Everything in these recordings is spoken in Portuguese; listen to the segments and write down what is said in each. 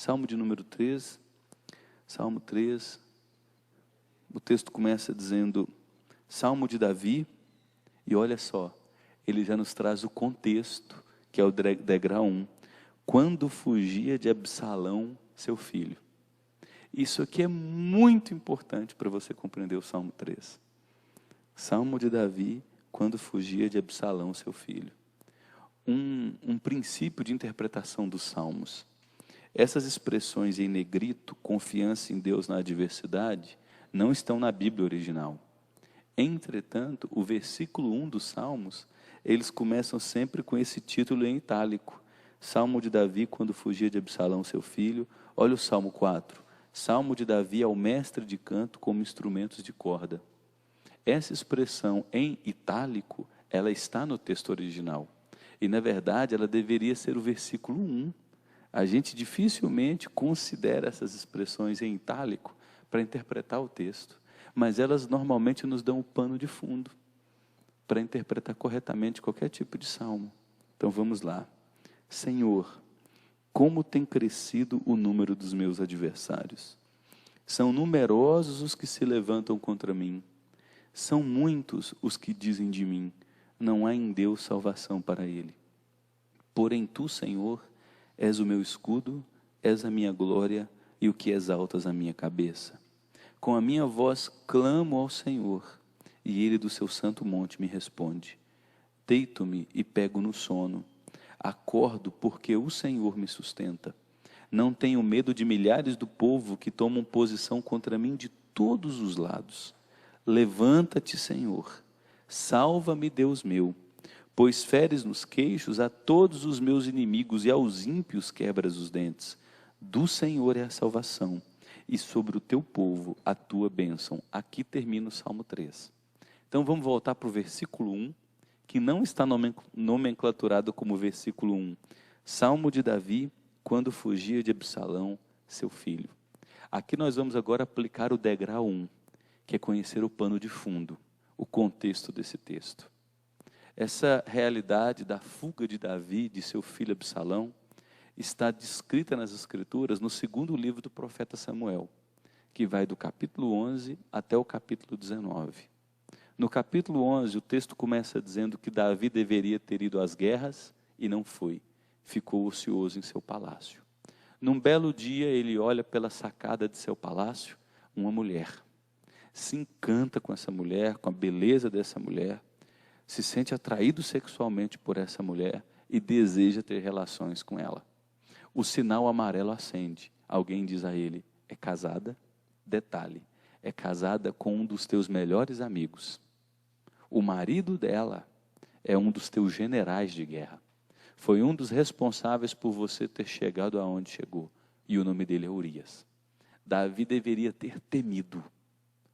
Salmo de número 3, Salmo 3, o texto começa dizendo, Salmo de Davi, e olha só, ele já nos traz o contexto, que é o degrau 1, quando fugia de Absalão, seu filho. Isso aqui é muito importante para você compreender o Salmo 3. Salmo de Davi, quando fugia de Absalão, seu filho. Um princípio de interpretação dos Salmos. Essas expressões em negrito, confiança em Deus na adversidade, não estão na Bíblia original. Entretanto, o versículo 1 dos Salmos, eles começam sempre com esse título em itálico. Salmo de Davi, quando fugia de Absalão, seu filho. Olha o Salmo 4. Salmo de Davi ao mestre de canto como instrumentos de corda. Essa expressão em itálico, ela está no texto original. E, na verdade, ela deveria ser o versículo 1. A gente dificilmente considera essas expressões em itálico para interpretar o texto. Mas elas normalmente nos dão o pano de fundo para interpretar corretamente qualquer tipo de salmo. Então vamos lá. Senhor, como tem crescido o número dos meus adversários. São numerosos os que se levantam contra mim. São muitos os que dizem de mim, não há em Deus salvação para ele. Porém tu, Senhor, és o meu escudo, és a minha glória e o que exaltas a minha cabeça. Com a minha voz clamo ao Senhor, e ele do seu santo monte me responde. Deito-me e pego no sono. Acordo porque o Senhor me sustenta. Não tenho medo de milhares do povo que tomam posição contra mim de todos os lados. Levanta-te, Senhor. Salva-me, Deus meu. Pois feres nos queixos a todos os meus inimigos e aos ímpios quebras os dentes. Do Senhor é a salvação, e sobre o teu povo a tua bênção. Aqui termina o Salmo 3. Então vamos voltar para o versículo 1, que não está nomenclaturado como versículo 1. Salmo de Davi, quando fugia de Absalão, seu filho. Aqui nós vamos agora aplicar o degrau 1, que é conhecer o pano de fundo, o contexto desse texto. Essa realidade da fuga de Davi, de seu filho Absalão, está descrita nas Escrituras no segundo livro do profeta Samuel, que vai do capítulo 11 até o capítulo 19. No capítulo 11, o texto começa dizendo que Davi deveria ter ido às guerras e não foi. Ficou ocioso em seu palácio. Num belo dia, ele olha pela sacada de seu palácio uma mulher. Se encanta com essa mulher, com a beleza dessa mulher, se sente atraído sexualmente por essa mulher e deseja ter relações com ela. O sinal amarelo acende. Alguém diz a ele, é casada? Detalhe, é casada com um dos teus melhores amigos. O marido dela é um dos teus generais de guerra. Foi um dos responsáveis por você ter chegado aonde chegou. E o nome dele é Urias. Davi deveria ter temido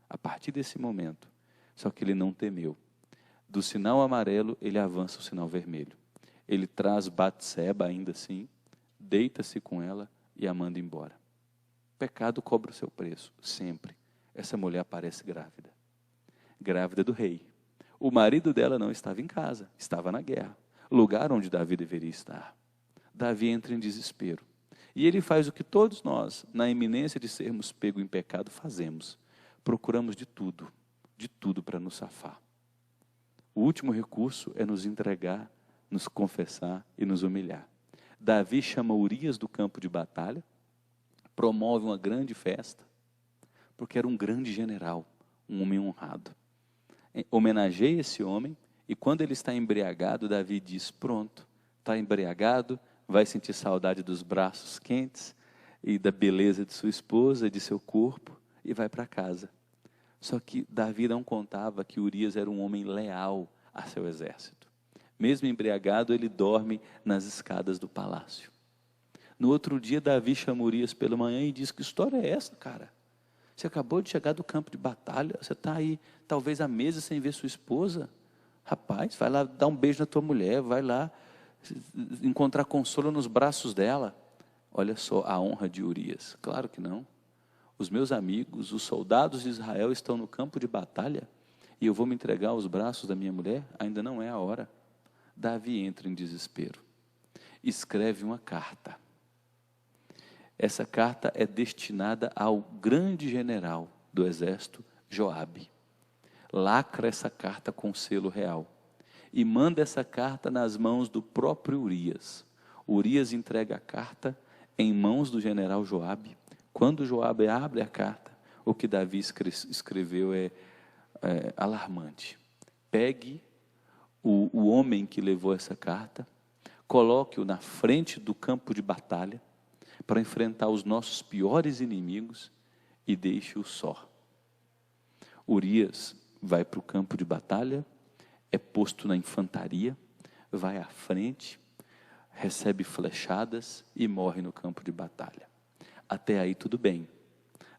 a partir desse momento. Só que ele não temeu. Do sinal amarelo, ele avança o sinal vermelho. Ele traz Batseba ainda assim, deita-se com ela e a manda embora. O pecado cobra o seu preço, sempre. Essa mulher aparece grávida. Grávida do rei. O marido dela não estava em casa, estava na guerra. Lugar onde Davi deveria estar. Davi entra em desespero. E ele faz o que todos nós, na iminência de sermos pegos em pecado, fazemos. Procuramos de tudo para nos safar. O último recurso é nos entregar, nos confessar e nos humilhar. Davi chama Urias do campo de batalha, promove uma grande festa, porque era um grande general, um homem honrado. Homenageia esse homem, e quando ele está embriagado, Davi diz, pronto, está embriagado, vai sentir saudade dos braços quentes, e da beleza de sua esposa, e de seu corpo, e vai para casa. Só que Davi não contava que Urias era um homem leal a seu exército. Mesmo embriagado, ele dorme nas escadas do palácio. No outro dia, Davi chama Urias pela manhã e diz, que história é essa, cara? Você acabou de chegar do campo de batalha, você está aí, talvez há meses sem ver sua esposa. Rapaz, vai lá dar um beijo na tua mulher, vai lá encontrar consolo nos braços dela. Olha só a honra de Urias. Claro que não. Os meus amigos, os soldados de Israel estão no campo de batalha e eu vou me entregar aos braços da minha mulher? Ainda não é a hora. Davi entra em desespero. Escreve uma carta. Essa carta é destinada ao grande general do exército, Joabe. Lacra essa carta com selo real e manda essa carta nas mãos do próprio Urias. Urias entrega a carta em mãos do general Joabe. Quando Joabe abre a carta, o que Davi escreveu é alarmante. Pegue o homem que levou essa carta, coloque-o na frente do campo de batalha para enfrentar os nossos piores inimigos e deixe-o só. Urias vai para o campo de batalha, é posto na infantaria, vai à frente, recebe flechadas e morre no campo de batalha. Até aí tudo bem.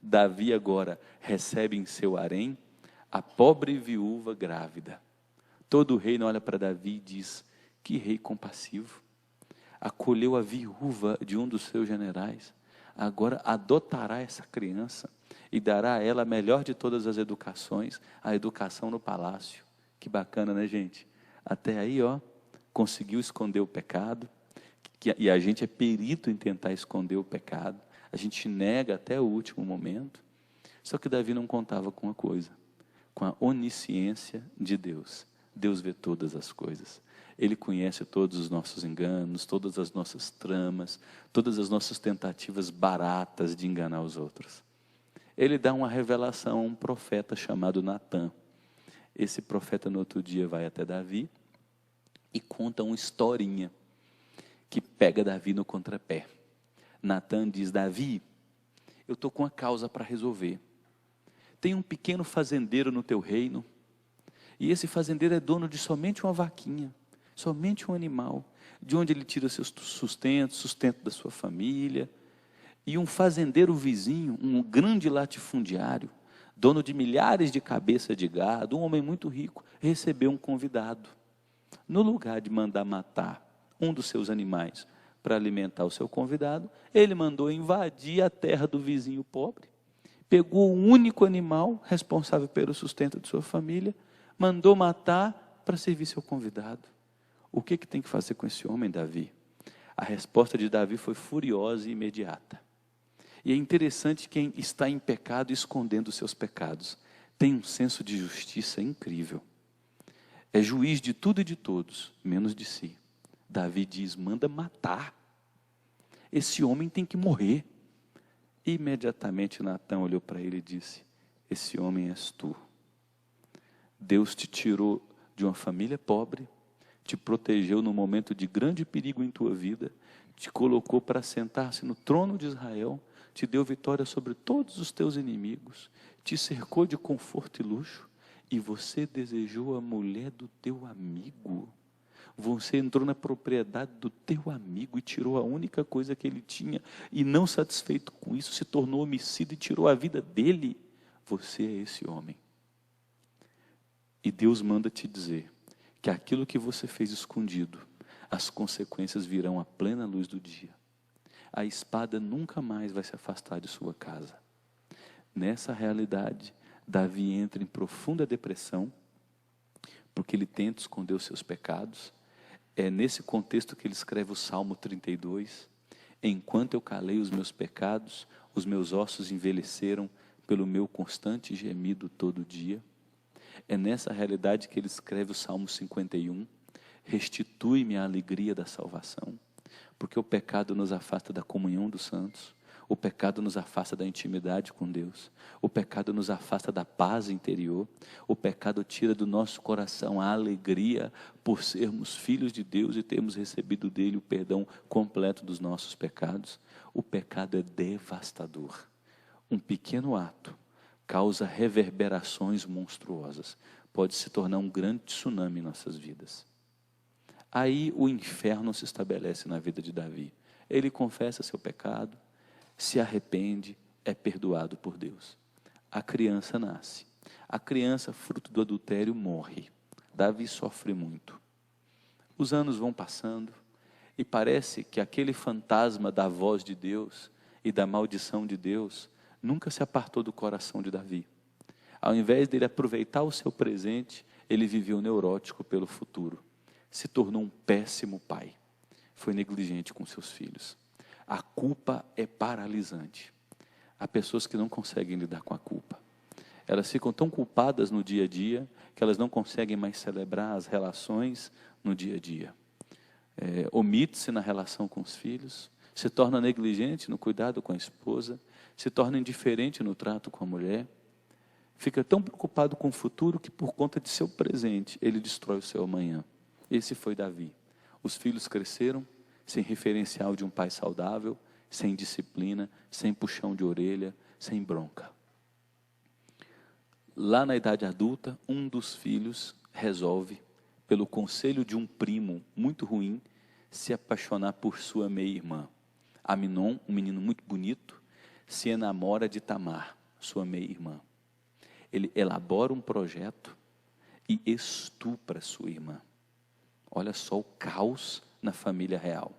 Davi agora recebe em seu harém a pobre viúva grávida. Todo o reino olha para Davi e diz: que rei compassivo. Acolheu a viúva de um dos seus generais, agora adotará essa criança e dará a ela a melhor de todas as educações, a educação no palácio. Que bacana, né, gente? Até aí, conseguiu esconder o pecado, e a gente é perito em tentar esconder o pecado, a gente nega até o último momento. Só que Davi não contava com uma coisa, com a onisciência de Deus. Deus vê todas as coisas. Ele conhece todos os nossos enganos, todas as nossas tramas, todas as nossas tentativas baratas de enganar os outros. Ele dá uma revelação a um profeta chamado Natã. Esse profeta no outro dia vai até Davi e conta uma historinha que pega Davi no contrapé. Natã diz: Davi, eu estou com uma causa para resolver. Tem um pequeno fazendeiro no teu reino, e esse fazendeiro é dono de somente uma vaquinha, somente um animal, de onde ele tira seu sustento da sua família. E um fazendeiro vizinho, um grande latifundiário, dono de milhares de cabeças de gado, um homem muito rico, recebeu um convidado. No lugar de mandar matar um dos seus animais para alimentar o seu convidado, ele mandou invadir a terra do vizinho pobre, pegou o único animal responsável pelo sustento de sua família, mandou matar para servir seu convidado. O que tem que fazer com esse homem, Davi? A resposta de Davi foi furiosa e imediata. E é interessante quem está em pecado escondendo os seus pecados. Tem um senso de justiça incrível. É juiz de tudo e de todos, menos de si. Davi diz: manda matar. Esse homem tem que morrer. Imediatamente Natã olhou para ele e disse: esse homem és tu. Deus te tirou de uma família pobre, te protegeu no momento de grande perigo em tua vida, te colocou para sentar-se no trono de Israel, te deu vitória sobre todos os teus inimigos, te cercou de conforto e luxo, e você desejou a mulher do teu amigo. Você entrou na propriedade do teu amigo e tirou a única coisa que ele tinha, e não satisfeito com isso, se tornou homicida e tirou a vida dele. Você é esse homem. E Deus manda te dizer que aquilo que você fez escondido, as consequências virão à plena luz do dia. A espada nunca mais vai se afastar de sua casa. Nessa realidade, Davi entra em profunda depressão, porque ele tenta esconder os seus pecados. É nesse contexto que ele escreve o Salmo 32. Enquanto eu calei os meus pecados, os meus ossos envelheceram pelo meu constante gemido todo dia. É nessa realidade que ele escreve o Salmo 51. Restitui-me a alegria da salvação, porque o pecado nos afasta da comunhão dos santos, o pecado nos afasta da intimidade com Deus, o pecado nos afasta da paz interior, o pecado tira do nosso coração a alegria por sermos filhos de Deus e termos recebido dele o perdão completo dos nossos pecados. O pecado é devastador. Um pequeno ato causa reverberações monstruosas, pode se tornar um grande tsunami em nossas vidas. Aí o inferno se estabelece na vida de Davi. Ele confessa seu pecado, se arrepende, é perdoado por Deus. A criança nasce. A criança, fruto do adultério, morre. Davi sofre muito. Os anos vão passando e parece que aquele fantasma da voz de Deus e da maldição de Deus nunca se apartou do coração de Davi. Ao invés dele aproveitar o seu presente, ele viveu neurótico pelo futuro. Se tornou um péssimo pai. Foi negligente com seus filhos. A culpa é paralisante. Há pessoas que não conseguem lidar com a culpa. Elas ficam tão culpadas no dia a dia que elas não conseguem mais celebrar as relações no dia a dia. Omite-se na relação com os filhos, se torna negligente no cuidado com a esposa, se torna indiferente no trato com a mulher, fica tão preocupado com o futuro que por conta de seu presente ele destrói o seu amanhã. Esse foi Davi. Os filhos cresceram sem referencial de um pai saudável, sem disciplina, sem puxão de orelha, sem bronca. Lá na idade adulta, um dos filhos resolve, pelo conselho de um primo muito ruim, se apaixonar por sua meia-irmã. Aminon, um menino muito bonito, se enamora de Tamar, sua meia-irmã. Ele elabora um projeto e estupra sua irmã. Olha só o caos na família real.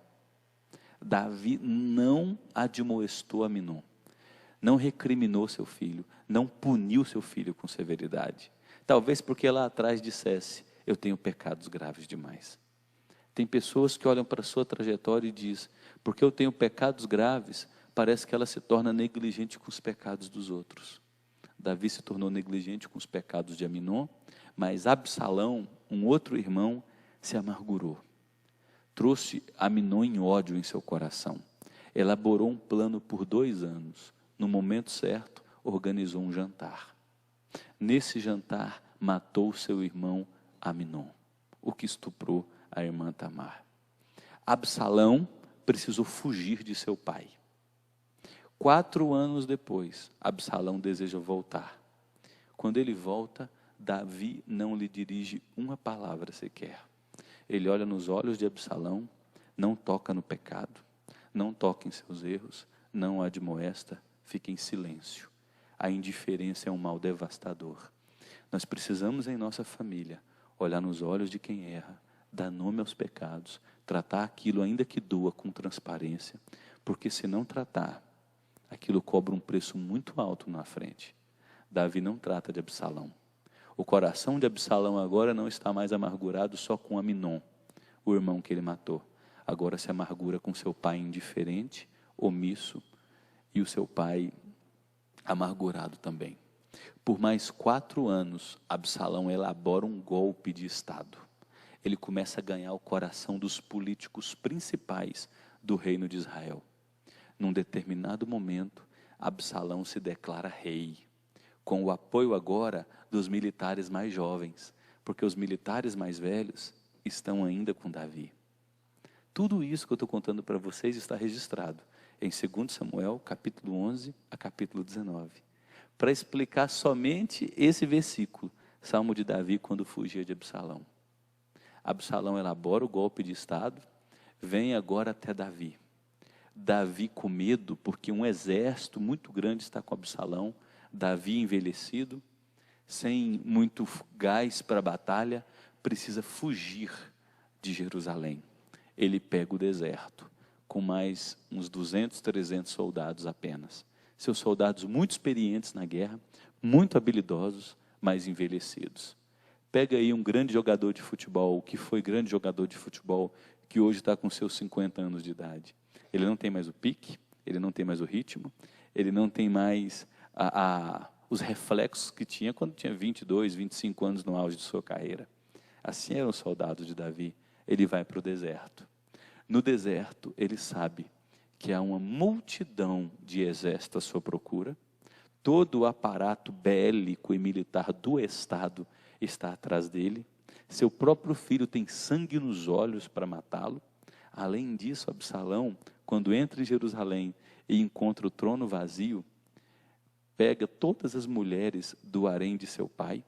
Davi não admoestou Aminon, não recriminou seu filho, não puniu seu filho com severidade. Talvez porque lá atrás dissesse, eu tenho pecados graves demais. Tem pessoas que olham para a sua trajetória e dizem, porque eu tenho pecados graves, parece que ela se torna negligente com os pecados dos outros. Davi se tornou negligente com os pecados de Aminon, mas Absalão, um outro irmão, se amargurou. Trouxe Aminon em ódio em seu coração. Elaborou um plano por 2 anos. No momento certo, organizou um jantar. Nesse jantar, matou seu irmão Aminon, o que estuprou a irmã Tamar. Absalão precisou fugir de seu pai. 4 anos depois, Absalão deseja voltar. Quando ele volta, Davi não lhe dirige uma palavra sequer. Ele olha nos olhos de Absalão, não toca no pecado, não toca em seus erros, não o admoesta, fica em silêncio. A indiferença é um mal devastador. Nós precisamos em nossa família olhar nos olhos de quem erra, dar nome aos pecados, tratar aquilo ainda que doa com transparência, porque se não tratar, aquilo cobra um preço muito alto na frente. Davi não trata de Absalão. O coração de Absalão agora não está mais amargurado só com Aminon, o irmão que ele matou. Agora se amargura com seu pai indiferente, omisso, e o seu pai amargurado também. Por mais 4 anos, Absalão elabora um golpe de Estado. Ele começa a ganhar o coração dos políticos principais do reino de Israel. Num determinado momento, Absalão se declara rei, com o apoio agora dos militares mais jovens, porque os militares mais velhos estão ainda com Davi. Tudo isso que eu estou contando para vocês está registrado em 2 Samuel, capítulo 11 a capítulo 19, para explicar somente esse versículo, Salmo de Davi, quando fugia de Absalão. Absalão elabora o golpe de Estado, vem agora até Davi. Davi com medo, porque um exército muito grande está com Absalão, Davi envelhecido, sem muito gás para a batalha, precisa fugir de Jerusalém. Ele pega o deserto, com mais uns 200, 300 soldados apenas. Seus soldados muito experientes na guerra, muito habilidosos, mas envelhecidos. Pega aí um grande jogador de futebol, que foi grande jogador de futebol, que hoje está com seus 50 anos de idade. Ele não tem mais o pique, ele não tem mais o ritmo, ele não tem mais os reflexos que tinha quando tinha 22, 25 anos no auge de sua carreira. Assim eram os soldados de Davi. Ele vai para o deserto. No deserto, ele sabe que há uma multidão de exército à sua procura. Todo o aparato bélico e militar do Estado está atrás dele. Seu próprio filho tem sangue nos olhos para matá-lo. Além disso, Absalão, quando entra em Jerusalém e encontra o trono vazio, pega todas as mulheres do harém de seu pai,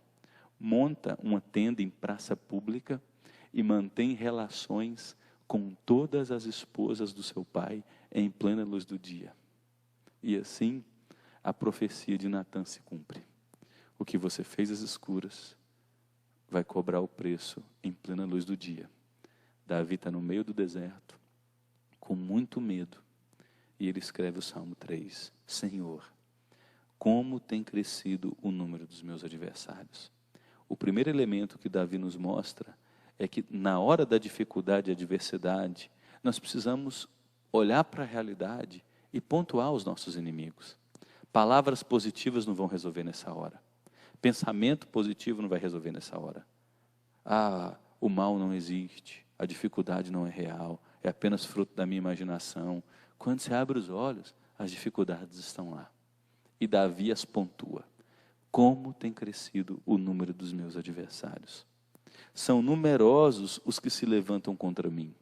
monta uma tenda em praça pública e mantém relações com todas as esposas do seu pai em plena luz do dia. E assim, a profecia de Natã se cumpre. O que você fez às escuras vai cobrar o preço em plena luz do dia. Davi está no meio do deserto, com muito medo, e ele escreve o Salmo 3. Senhor, como tem crescido o número dos meus adversários. O primeiro elemento que Davi nos mostra é que na hora da dificuldade e adversidade, nós precisamos olhar para a realidade e pontuar os nossos inimigos. Palavras positivas não vão resolver nessa hora. Pensamento positivo não vai resolver nessa hora. Ah, o mal não existe, a dificuldade não é real, é apenas fruto da minha imaginação. Quando você abre os olhos, as dificuldades estão lá. E Davi as pontua. Como tem crescido o número dos meus adversários. São numerosos os que se levantam contra mim.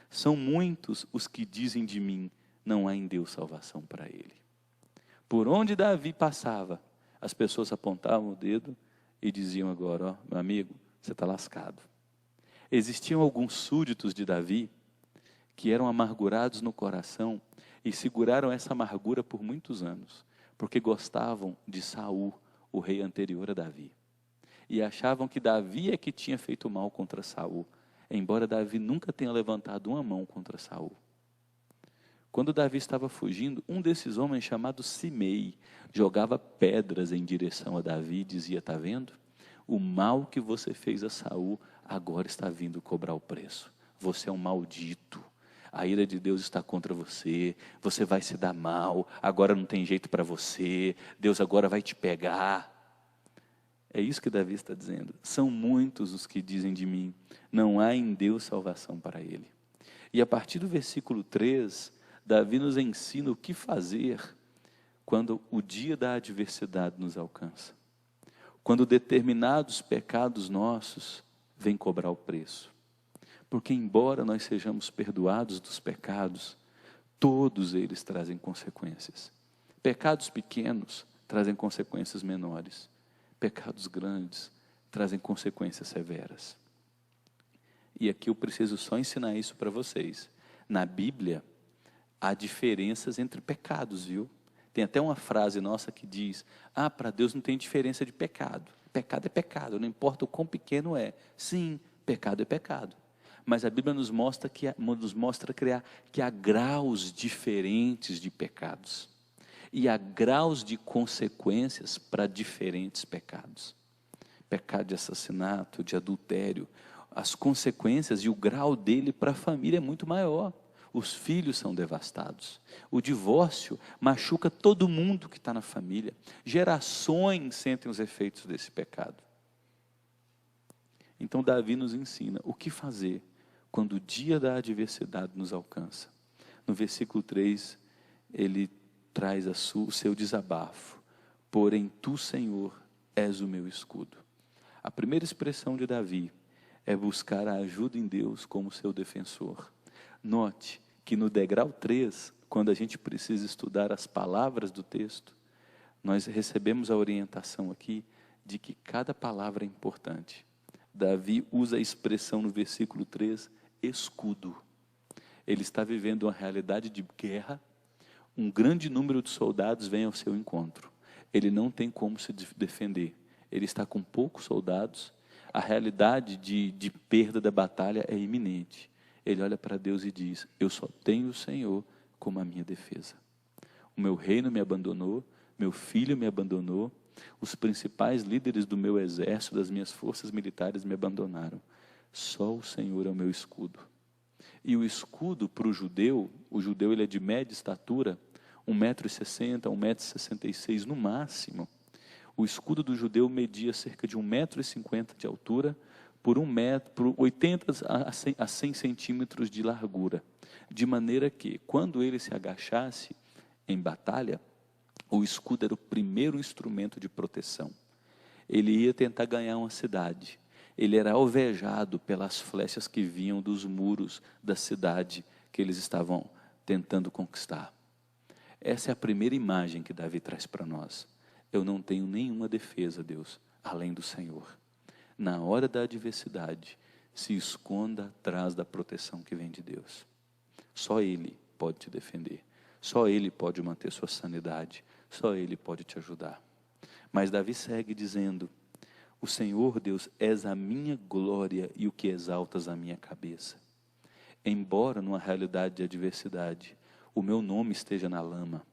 São muitos os que dizem de mim, não há em Deus salvação para ele. Por onde Davi passava, as pessoas apontavam o dedo e diziam agora, ó, meu amigo, você está lascado. Existiam alguns súditos de Davi que eram amargurados no coração e seguraram essa amargura por muitos anos, porque gostavam de Saul, o rei anterior a Davi. E achavam que Davi é que tinha feito mal contra Saul, embora Davi nunca tenha levantado uma mão contra Saul. Quando Davi estava fugindo, um desses homens chamado Simei jogava pedras em direção a Davi e dizia, está vendo? O mal que você fez a Saul agora está vindo cobrar o preço. Você é um maldito. A ira de Deus está contra você. Você vai se dar mal. Agora não tem jeito para você. Deus agora vai te pegar. É isso que Davi está dizendo. São muitos os que dizem de mim, não há em Deus salvação para ele. E a partir do versículo 3, Davi nos ensina o que fazer quando o dia da adversidade nos alcança. Quando determinados pecados nossos vêm cobrar o preço. Porque embora nós sejamos perdoados dos pecados, todos eles trazem consequências. Pecados pequenos trazem consequências menores. Pecados grandes trazem consequências severas. E aqui eu preciso só ensinar isso para vocês. Na Bíblia, há diferenças entre pecados, viu? Tem até uma frase nossa que diz, para Deus não tem diferença de pecado. Pecado é pecado, não importa o quão pequeno é. Sim, pecado é pecado. Mas a Bíblia nos mostra que há graus diferentes de pecados. E há graus de consequências para diferentes pecados. Pecado de assassinato, de adultério, as consequências e o grau dele para a família é muito maior. Os filhos são devastados. O divórcio machuca todo mundo que está na família. Gerações sentem os efeitos desse pecado. Então Davi nos ensina o que fazer quando o dia da adversidade nos alcança. No versículo 3, ele traz o seu desabafo. Porém tu, Senhor, és o meu escudo. A primeira expressão de Davi é buscar a ajuda em Deus como seu defensor. Note que no degrau 3, quando a gente precisa estudar as palavras do texto, nós recebemos a orientação aqui de que cada palavra é importante. Davi usa a expressão no versículo 3, escudo. Ele está vivendo uma realidade de guerra, um grande número de soldados vem ao seu encontro. Ele não tem como se defender. Ele está com poucos soldados, a realidade de perda da batalha é iminente. Ele olha para Deus e diz, eu só tenho o Senhor como a minha defesa. O meu reino me abandonou, meu filho me abandonou, os principais líderes do meu exército, das minhas forças militares me abandonaram. Só o Senhor é o meu escudo. E o escudo para o judeu ele é de média estatura, 1,60 m, 1,66 m no máximo. O escudo do judeu media cerca de 1,50 m de altura, por 80 a 100 centímetros de largura. De maneira que, quando ele se agachasse em batalha, o escudo era o primeiro instrumento de proteção. Ele ia tentar ganhar uma cidade. Ele era alvejado pelas flechas que vinham dos muros da cidade que eles estavam tentando conquistar. Essa é a primeira imagem que Davi traz para nós. Eu não tenho nenhuma defesa, Deus, além do Senhor. Na hora da adversidade, se esconda atrás da proteção que vem de Deus. Só Ele pode te defender. Só Ele pode manter sua sanidade. Só Ele pode te ajudar. Mas Davi segue dizendo, o Senhor, Deus, és a minha glória e o que exaltas a minha cabeça. Embora numa realidade de adversidade, o meu nome esteja na lama,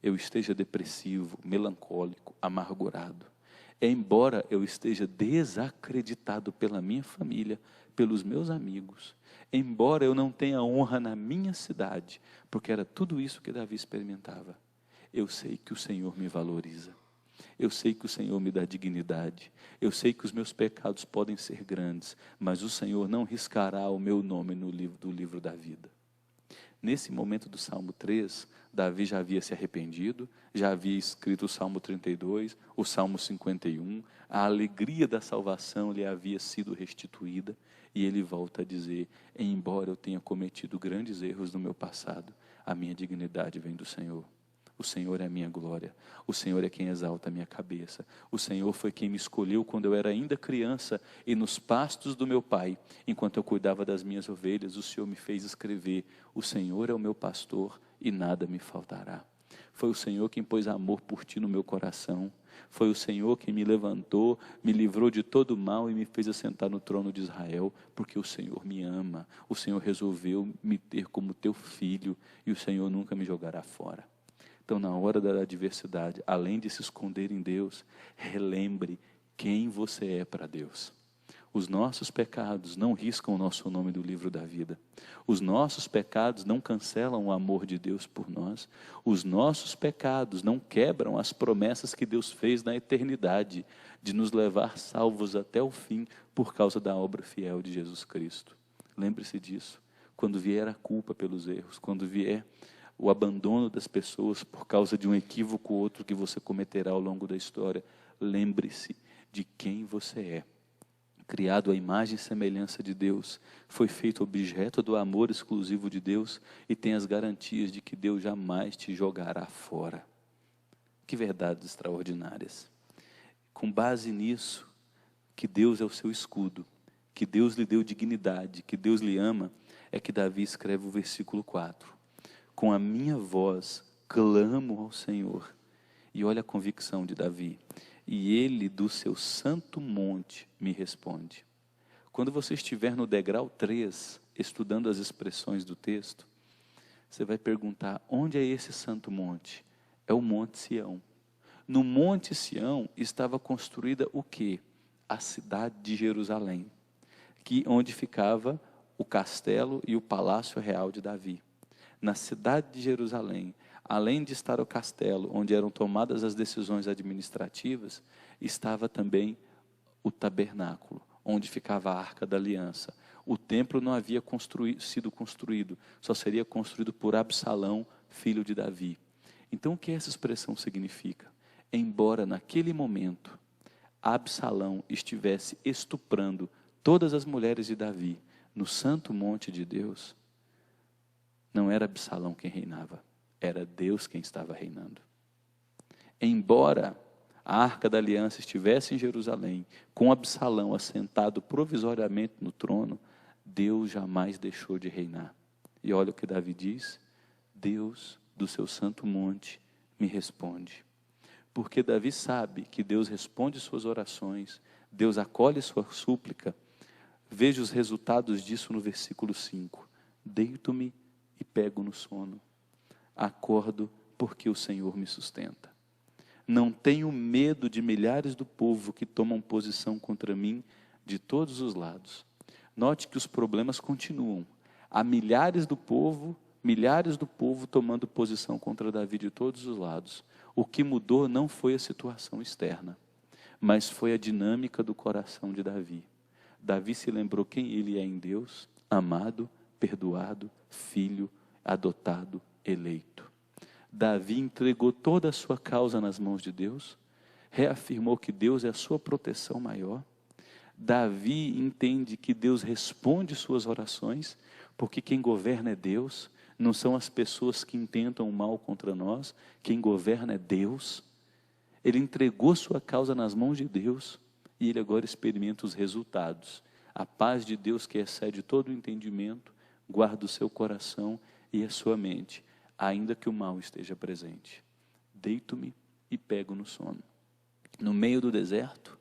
eu esteja depressivo, melancólico, amargurado, Embora eu esteja desacreditado pela minha família, pelos meus amigos, embora eu não tenha honra na minha cidade, porque era tudo isso que Davi experimentava, eu sei que o Senhor me valoriza. Eu sei que o Senhor me dá dignidade. Eu sei que os meus pecados podem ser grandes, mas o Senhor não riscará o meu nome no livro da vida. Nesse momento do Salmo 3, Davi já havia se arrependido, já havia escrito o Salmo 32, o Salmo 51, a alegria da salvação lhe havia sido restituída, e ele volta a dizer: embora eu tenha cometido grandes erros no meu passado, a minha dignidade vem do Senhor. O Senhor é a minha glória, o Senhor é quem exalta a minha cabeça, o Senhor foi quem me escolheu quando eu era ainda criança e nos pastos do meu pai, enquanto eu cuidava das minhas ovelhas, o Senhor me fez escrever: o Senhor é o meu pastor e nada me faltará. Foi o Senhor quem pôs amor por ti no meu coração, foi o Senhor quem me levantou, me livrou de todo o mal e me fez assentar no trono de Israel, porque o Senhor me ama, o Senhor resolveu me ter como teu filho e o Senhor nunca me jogará fora. Então, na hora da adversidade, além de se esconder em Deus, relembre quem você é para Deus. Os nossos pecados não riscam o nosso nome do livro da vida. Os nossos pecados não cancelam o amor de Deus por nós. Os nossos pecados não quebram as promessas que Deus fez na eternidade, de nos levar salvos até o fim, por causa da obra fiel de Jesus Cristo. Lembre-se disso. Quando vier a culpa pelos erros, quando vier o abandono das pessoas por causa de um equívoco ou outro que você cometerá ao longo da história, lembre-se de quem você é. Criado à imagem e semelhança de Deus, foi feito objeto do amor exclusivo de Deus e tem as garantias de que Deus jamais te jogará fora. Que verdades extraordinárias. Com base nisso, que Deus é o seu escudo, que Deus lhe deu dignidade, que Deus lhe ama, é que Davi escreve o versículo 4. Com a minha voz clamo ao Senhor. E olha a convicção de Davi: e ele do seu santo monte me responde. Quando você estiver no degrau 3, estudando as expressões do texto, você vai perguntar: onde é esse santo monte? É o Monte Sião. No Monte Sião estava construída o quê? A cidade de Jerusalém, onde ficava o castelo e o palácio real de Davi. Na cidade de Jerusalém, além de estar o castelo, onde eram tomadas as decisões administrativas, estava também o tabernáculo, onde ficava a Arca da Aliança. O templo não havia sido construído, só seria construído por Absalão, filho de Davi. Então, o que essa expressão significa? Embora naquele momento Absalão estivesse estuprando todas as mulheres de Davi no santo monte de Deus, não era Absalão quem reinava, era Deus quem estava reinando. Embora a Arca da Aliança estivesse em Jerusalém, com Absalão assentado provisoriamente no trono, Deus jamais deixou de reinar. E olha o que Davi diz: Deus do seu santo monte me responde. Porque Davi sabe que Deus responde suas orações, Deus acolhe sua súplica. Veja os resultados disso no versículo 5. Deito-me e pego no sono. Acordo porque o Senhor me sustenta. Não tenho medo de milhares do povo que tomam posição contra mim de todos os lados. Note que os problemas continuam. Há milhares do povo tomando posição contra Davi de todos os lados. O que mudou não foi a situação externa, mas foi a dinâmica do coração de Davi. Davi se lembrou quem ele é em Deus, amado, perdoado, filho, adotado, eleito. Davi entregou toda a sua causa nas mãos de Deus, reafirmou que Deus é a sua proteção maior. Davi entende que Deus responde suas orações, porque quem governa é Deus, não são as pessoas que intentam o mal contra nós, quem governa é Deus. Ele entregou sua causa nas mãos de Deus e ele agora experimenta os resultados. A paz de Deus, que excede todo o entendimento, guarda o seu coração e a sua mente, ainda que o mal esteja presente. Deito-me e pego no sono. No meio do deserto,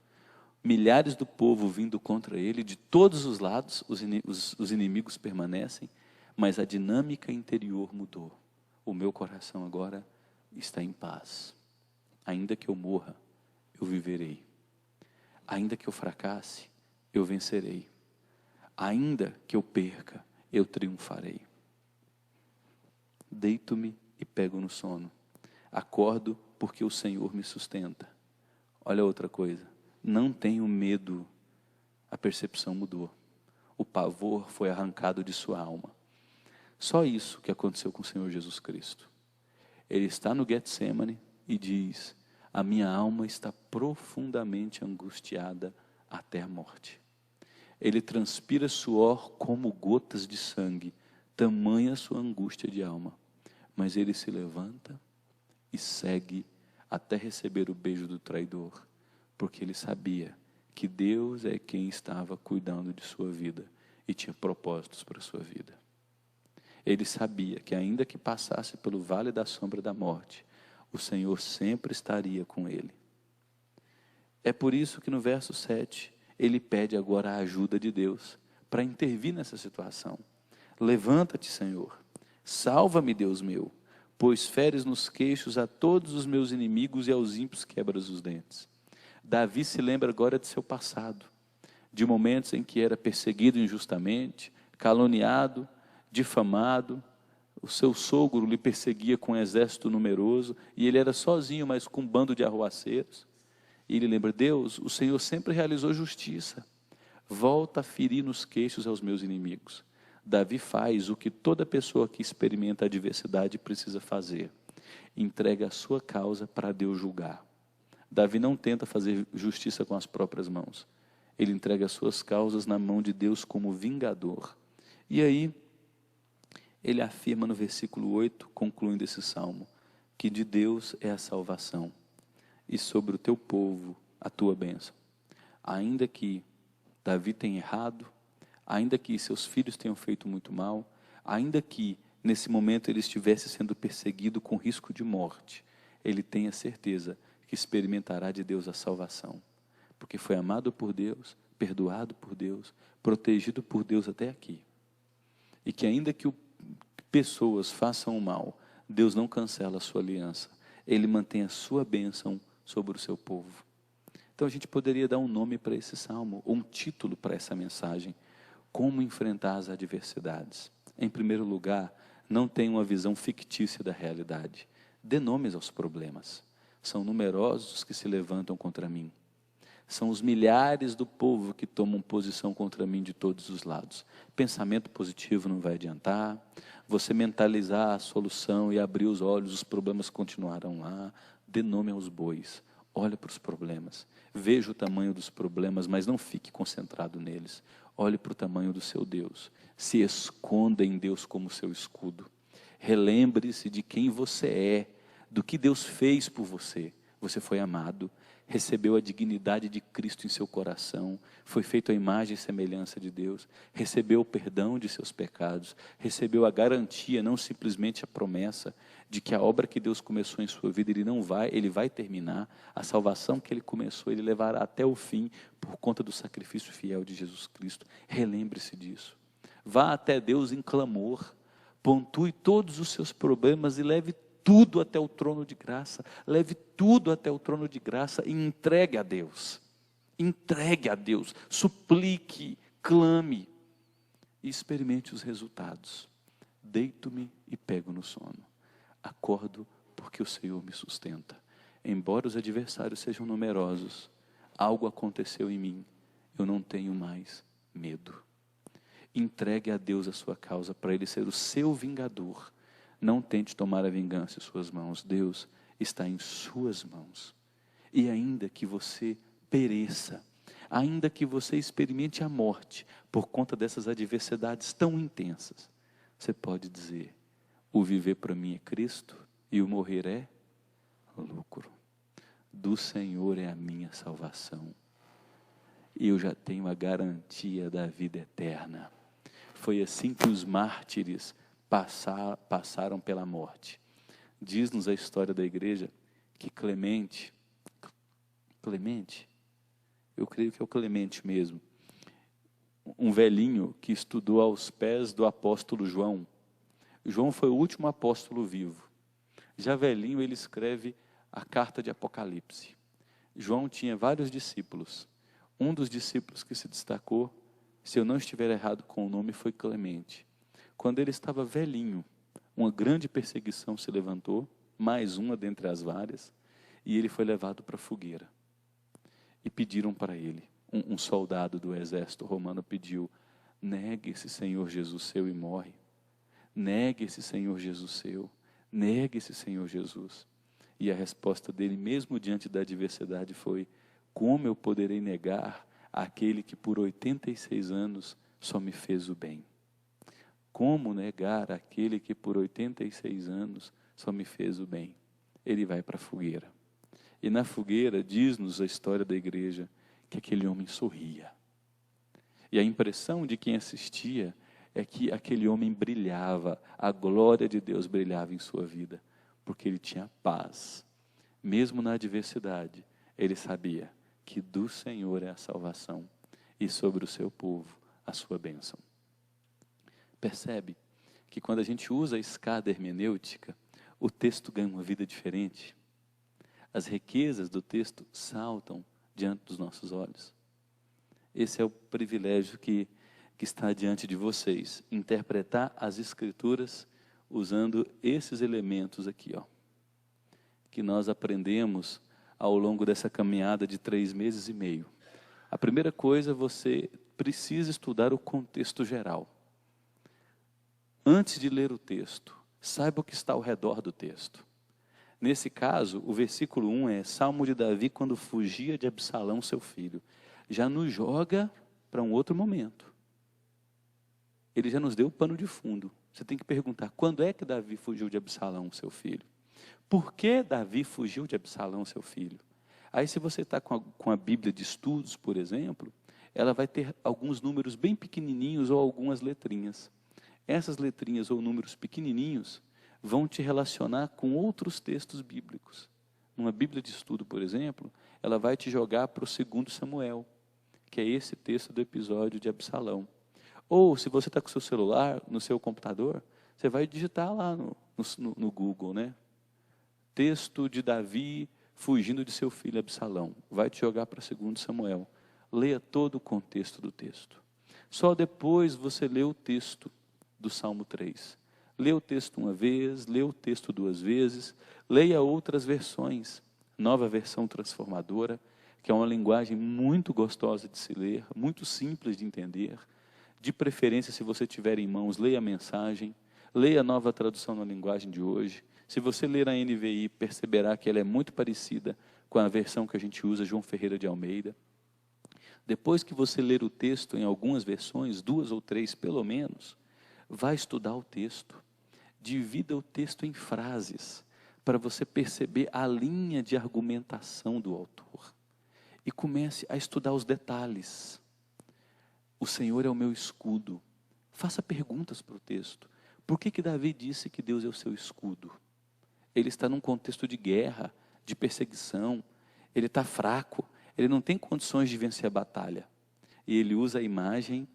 milhares do povo vindo contra ele, de todos os lados, os inimigos permanecem, mas a dinâmica interior mudou. O meu coração agora está em paz. Ainda que eu morra, eu viverei. ainda que eu fracasse, eu vencerei. Ainda que eu perca, eu triunfarei. Deito-me e pego no sono. Acordo porque o Senhor me sustenta. Olha outra coisa. Não tenho medo. A percepção mudou. O pavor foi arrancado de sua alma. Só isso que aconteceu com o Senhor Jesus Cristo. Ele está no Getsemane e diz: a minha alma está profundamente angustiada até a morte. Ele transpira suor como gotas de sangue, tamanha sua angústia de alma. Mas ele se levanta e segue até receber o beijo do traidor, porque ele sabia que Deus é quem estava cuidando de sua vida e tinha propósitos para a sua vida. Ele sabia que ainda que passasse pelo vale da sombra da morte, o Senhor sempre estaria com ele. É por isso que no verso 7, ele pede agora a ajuda de Deus para intervir nessa situação. Levanta-te, Senhor, salva-me, Deus meu, pois feres nos queixos a todos os meus inimigos e aos ímpios quebras os dentes. Davi se lembra agora de seu passado, de momentos em que era perseguido injustamente, caluniado, difamado. O seu sogro lhe perseguia com um exército numeroso, e ele era sozinho, mas com um bando de arruaceiros. E ele lembra: Deus, o Senhor sempre realizou justiça. Volta a ferir nos queixos aos meus inimigos. Davi faz o que toda pessoa que experimenta a adversidade precisa fazer: entrega a sua causa para Deus julgar. Davi não tenta fazer justiça com as próprias mãos. Ele entrega as suas causas na mão de Deus como vingador. E aí, ele afirma no versículo 8, concluindo esse salmo, que de Deus é a salvação, e sobre o teu povo a tua bênção. Ainda que Davi tenha errado, ainda que seus filhos tenham feito muito mal, ainda que nesse momento ele estivesse sendo perseguido com risco de morte, ele tem a certeza que experimentará de Deus a salvação, porque foi amado por Deus, perdoado por Deus, protegido por Deus até aqui. E que ainda que pessoas façam o mal, Deus não cancela a sua aliança, Ele mantém a sua bênção sobre o seu povo. Então a gente poderia dar um nome para esse salmo, ou um título para essa mensagem: como enfrentar as adversidades. Em primeiro lugar, não tenha uma visão fictícia da realidade. Dê nomes aos problemas. São numerosos os que se levantam contra mim. São os milhares do povo que tomam posição contra mim de todos os lados. Pensamento positivo não vai adiantar. Você mentalizar a solução e abrir os olhos, os problemas continuarão lá. Dê nome aos bois. Olhe para os problemas. Veja o tamanho dos problemas, mas não fique concentrado neles. Olhe para o tamanho do seu Deus. Se esconda em Deus como seu escudo. Relembre-se de quem você é, do que Deus fez por você. Você foi amado, recebeu a dignidade de Cristo em seu coração, foi feito à imagem e semelhança de Deus, recebeu o perdão de seus pecados, recebeu a garantia, não simplesmente a promessa, de que a obra que Deus começou em sua vida, Ele vai terminar. A salvação que Ele começou, Ele levará até o fim, por conta do sacrifício fiel de Jesus Cristo. Relembre-se disso. Vá até Deus em clamor, pontue todos os seus problemas e leve tudo até o trono de graça. Leve tudo até o trono de graça e entregue a Deus. Entregue a Deus. Suplique, clame e experimente os resultados. Deito-me e pego no sono. Acordo porque o Senhor me sustenta. Embora os adversários sejam numerosos, algo aconteceu em mim. Eu não tenho mais medo. Entregue a Deus a sua causa para Ele ser o seu vingador. Não tente tomar a vingança em suas mãos. Deus está em suas mãos. E ainda que você pereça, ainda que você experimente a morte por conta dessas adversidades tão intensas, você pode dizer: o viver para mim é Cristo e o morrer é lucro. Do Senhor é a minha salvação. E eu já tenho a garantia da vida eterna. Foi assim que os mártires passaram pela morte. Diz-nos a história da igreja que Clemente, eu creio que é o Clemente mesmo, um velhinho que estudou aos pés do apóstolo João. João foi o último apóstolo vivo. Já velhinho, ele escreve a carta de Apocalipse. João tinha vários discípulos. Um dos discípulos que se destacou, se eu não estiver errado com o nome, foi Clemente. Quando ele estava velhinho, uma grande perseguição se levantou, mais uma dentre as várias, e ele foi levado para a fogueira. E pediram para ele, um soldado do exército romano pediu: negue esse Senhor Jesus seu e morre. Negue esse Senhor Jesus seu. Negue esse Senhor Jesus. E a resposta dele, mesmo diante da adversidade, foi: como eu poderei negar aquele que por 86 anos só me fez o bem? Como negar aquele que por 86 anos só me fez o bem? Ele vai para a fogueira. E na fogueira, diz-nos a história da igreja, que aquele homem sorria. E a impressão de quem assistia é que aquele homem brilhava, a glória de Deus brilhava em sua vida, porque ele tinha paz. Mesmo na adversidade, ele sabia que do Senhor é a salvação e sobre o seu povo a sua bênção. Percebe que quando a gente usa a escada hermenêutica, o texto ganha uma vida diferente. As riquezas do texto saltam diante dos nossos olhos. Esse é o privilégio que está diante de vocês, interpretar as Escrituras usando esses elementos aqui, que nós aprendemos ao longo dessa caminhada de 3 meses e meio. A primeira coisa, você precisa estudar o contexto geral. Antes de ler o texto, saiba o que está ao redor do texto. Nesse caso, o versículo 1 é Salmo de Davi quando fugia de Absalão, seu filho. Já nos joga para um outro momento. Ele já nos deu o pano de fundo. Você tem que perguntar, quando é que Davi fugiu de Absalão, seu filho? Por que Davi fugiu de Absalão, seu filho? Aí, se você está com a Bíblia de estudos, por exemplo, ela vai ter alguns números bem pequenininhos ou algumas letrinhas. Essas letrinhas ou números pequenininhos vão te relacionar com outros textos bíblicos. Numa Bíblia de estudo, por exemplo, ela vai te jogar para o 2 Samuel, que é esse texto do episódio de Absalão. Ou, se você está com o seu celular, no seu computador, você vai digitar lá no Google, né? Texto de Davi fugindo de seu filho Absalão. Vai te jogar para 2 Samuel. Leia todo o contexto do texto. Só depois você lê o texto do Salmo 3. Lê o texto uma vez, lê o texto 2 vezes, leia outras versões. Nova Versão Transformadora, que é uma linguagem muito gostosa de se ler, muito simples de entender. De preferência, se você tiver em mãos, leia a mensagem, leia a Nova Tradução na Linguagem de hoje. Se você ler a NVI, perceberá que ela é muito parecida com a versão que a gente usa, João Ferreira de Almeida. Depois que você ler o texto em algumas versões, 2 ou 3 pelo menos, vai estudar o texto. Divida o texto em frases, para você perceber a linha de argumentação do autor. E comece a estudar os detalhes. O Senhor é o meu escudo. Faça perguntas para o texto. Por que Davi disse que Deus é o seu escudo? Ele está num contexto de guerra, de perseguição. Ele está fraco. Ele não tem condições de vencer a batalha. E ele usa a imagem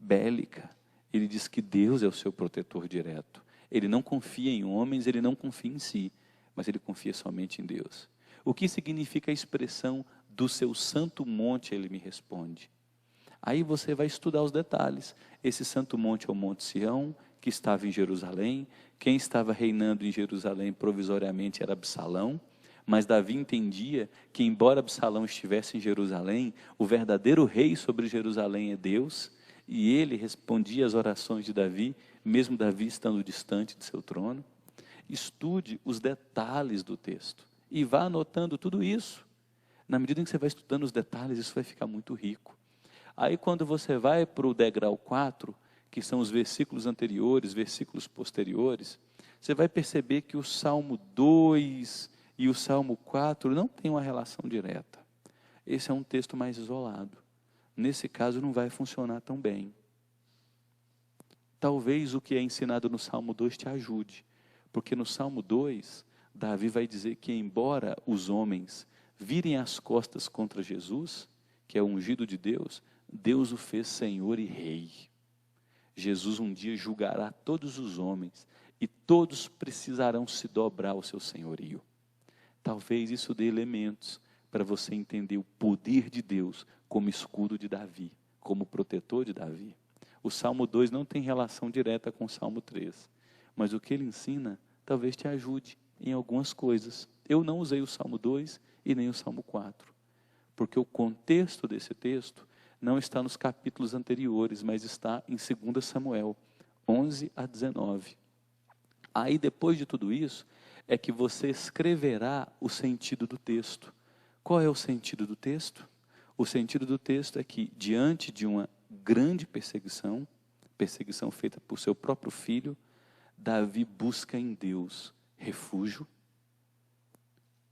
bélica. Ele diz que Deus é o seu protetor direto. Ele não confia em homens, ele não confia em si, mas ele confia somente em Deus. O que significa a expressão do seu santo monte, ele me responde? Aí você vai estudar os detalhes. Esse santo monte é o Monte Sião, que estava em Jerusalém. Quem estava reinando em Jerusalém provisoriamente era Absalão. Mas Davi entendia que, embora Absalão estivesse em Jerusalém, o verdadeiro rei sobre Jerusalém é Deus. E ele respondia às orações de Davi, mesmo Davi estando distante de seu trono. Estude os detalhes do texto e vá anotando tudo isso. Na medida em que você vai estudando os detalhes, isso vai ficar muito rico. Aí, quando você vai para o degrau 4, que são os versículos anteriores, versículos posteriores, você vai perceber que o Salmo 2 e o Salmo 4 não têm uma relação direta. Esse é um texto mais isolado. Nesse caso, não vai funcionar tão bem. Talvez o que é ensinado no Salmo 2 te ajude, porque no Salmo 2, Davi vai dizer que, embora os homens virem as costas contra Jesus, que é o ungido de Deus, Deus o fez Senhor e Rei. Jesus um dia julgará todos os homens e todos precisarão se dobrar ao seu senhorio. Talvez isso dê elementos para você entender o poder de Deus como escudo de Davi, como protetor de Davi. O Salmo 2 não tem relação direta com o Salmo 3, mas o que ele ensina talvez te ajude em algumas coisas. Eu não usei o Salmo 2 e nem o Salmo 4, porque o contexto desse texto não está nos capítulos anteriores, mas está em 2 Samuel 11 a 19. Aí depois de tudo isso, é que você escreverá o sentido do texto. Qual é o sentido do texto? O sentido do texto é que, diante de uma grande perseguição feita por seu próprio filho, Davi busca em Deus refúgio,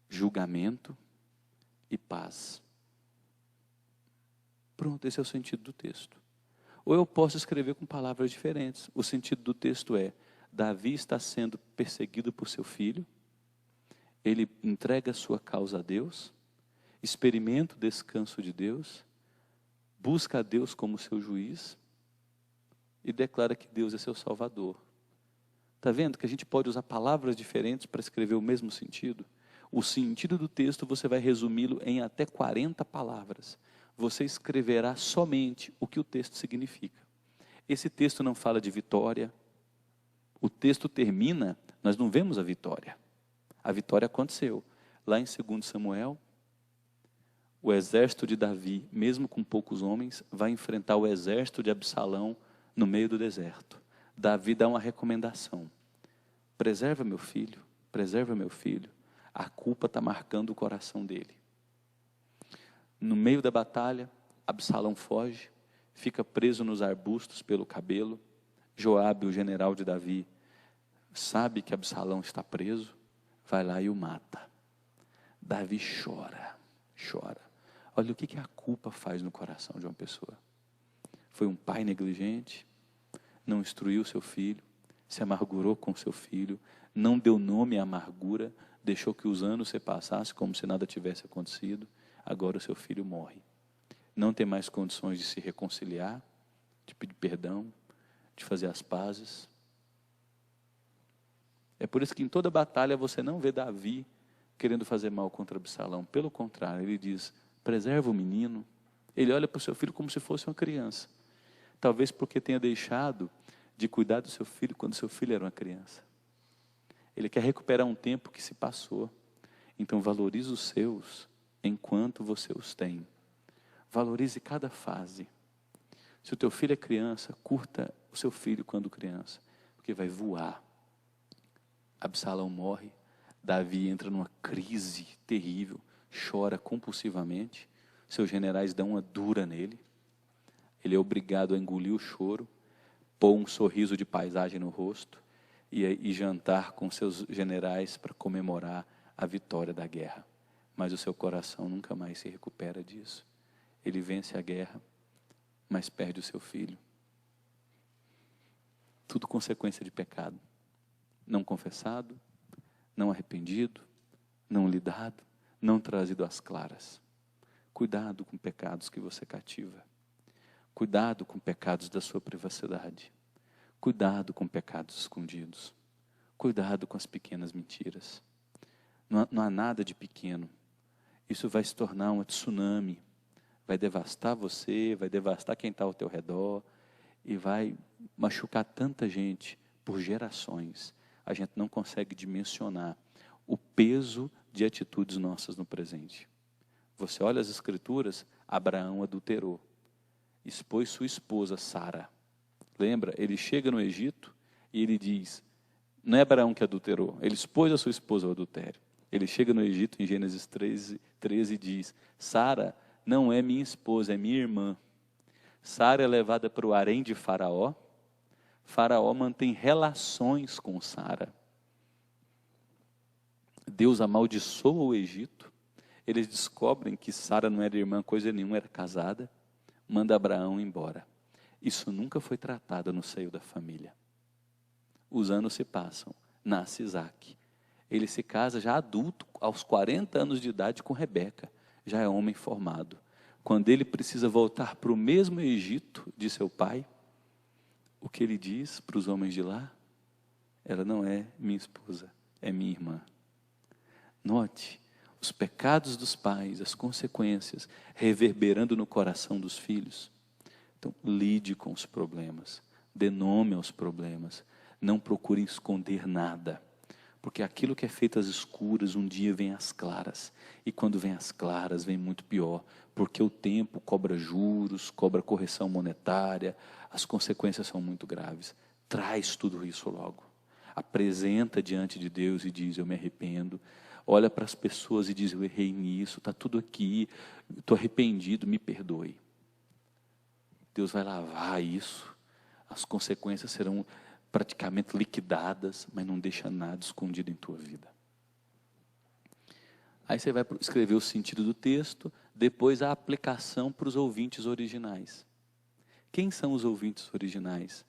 julgamento e paz. Pronto, esse é o sentido do texto. Ou eu posso escrever com palavras diferentes. O sentido do texto é: Davi está sendo perseguido por seu filho, ele entrega a sua causa a Deus, experimenta o descanso de Deus, busca a Deus como seu juiz e declara que Deus é seu salvador. Está vendo que a gente pode usar palavras diferentes para escrever o mesmo sentido? O sentido do texto você vai resumi-lo em até 40 palavras. Você escreverá somente o que o texto significa. Esse texto não fala de vitória. O texto termina, nós não vemos a vitória. A vitória aconteceu. Lá em 2 Samuel, o exército de Davi, mesmo com poucos homens, vai enfrentar o exército de Absalão no meio do deserto. Davi dá uma recomendação: preserva meu filho, preserva meu filho. A culpa está marcando o coração dele. No meio da batalha, Absalão foge, fica preso nos arbustos pelo cabelo. Joabe, o general de Davi, sabe que Absalão está preso, vai lá e o mata. Davi chora. Olha o que a culpa faz no coração de uma pessoa. Foi um pai negligente, não instruiu seu filho, se amargurou com seu filho, não deu nome à amargura, deixou que os anos se passassem como se nada tivesse acontecido. Agora o seu filho morre. Não tem mais condições de se reconciliar, de pedir perdão, de fazer as pazes. É por isso que em toda batalha você não vê Davi querendo fazer mal contra Absalão. Pelo contrário, ele diz: preserva o menino. Ele olha para o seu filho como se fosse uma criança. Talvez porque tenha deixado de cuidar do seu filho quando seu filho era uma criança. Ele quer recuperar um tempo que se passou. Então valorize os seus enquanto você os tem. Valorize cada fase. Se o teu filho é criança, curta o seu filho quando criança, porque vai voar. Absalão morre, Davi entra numa crise terrível, chora compulsivamente, seus generais dão uma dura nele, ele é obrigado a engolir o choro, pôr um sorriso de paisagem no rosto e jantar com seus generais para comemorar a vitória da guerra. Mas o seu coração nunca mais se recupera disso. Ele vence a guerra, mas perde o seu filho. Tudo consequência de pecado. Não confessado, não arrependido, não lidado, não trazido às claras. Cuidado com pecados que você cativa. Cuidado com pecados da sua privacidade. Cuidado com pecados escondidos. Cuidado com as pequenas mentiras. Não há nada de pequeno. Isso vai se tornar um tsunami. Vai devastar você, vai devastar quem está ao teu redor e vai machucar tanta gente por gerações. A gente não consegue dimensionar o peso de atitudes nossas no presente. Você olha as Escrituras, Abraão adulterou, expôs sua esposa Sara. Lembra? Ele chega no Egito e ele diz, não é Abraão que adulterou, ele expôs a sua esposa ao adultério. Ele chega no Egito em Gênesis 13 e diz, Sara não é minha esposa, é minha irmã. Sara é levada para o harém de Faraó. Faraó mantém relações com Sara. Deus amaldiçoa o Egito. Eles descobrem que Sara não era irmã coisa nenhuma, era casada. Manda Abraão embora. Isso nunca foi tratado no seio da família. Os anos se passam. Nasce Isaac. Ele se casa já adulto, aos 40 anos de idade, com Rebeca. Já é homem formado. Quando ele precisa voltar para o mesmo Egito de seu pai, o que ele diz para os homens de lá? Ela não é minha esposa, é minha irmã. Note, os pecados dos pais, as consequências, reverberando no coração dos filhos. Então, lide com os problemas, dê nome aos problemas, não procure esconder nada, porque aquilo que é feito às escuras, um dia vem às claras, e quando vem às claras, vem muito pior, porque o tempo cobra juros, cobra correção monetária, as consequências são muito graves. Traz tudo isso logo, apresenta diante de Deus e diz: eu me arrependo. Olha para as pessoas e diz: eu errei nisso, está tudo aqui, estou arrependido, me perdoe. Deus vai lavar isso, as consequências serão praticamente liquidadas, mas não deixa nada escondido em tua vida. Aí você vai escrever o sentido do texto, depois a aplicação para os ouvintes originais. Quem são os ouvintes originais?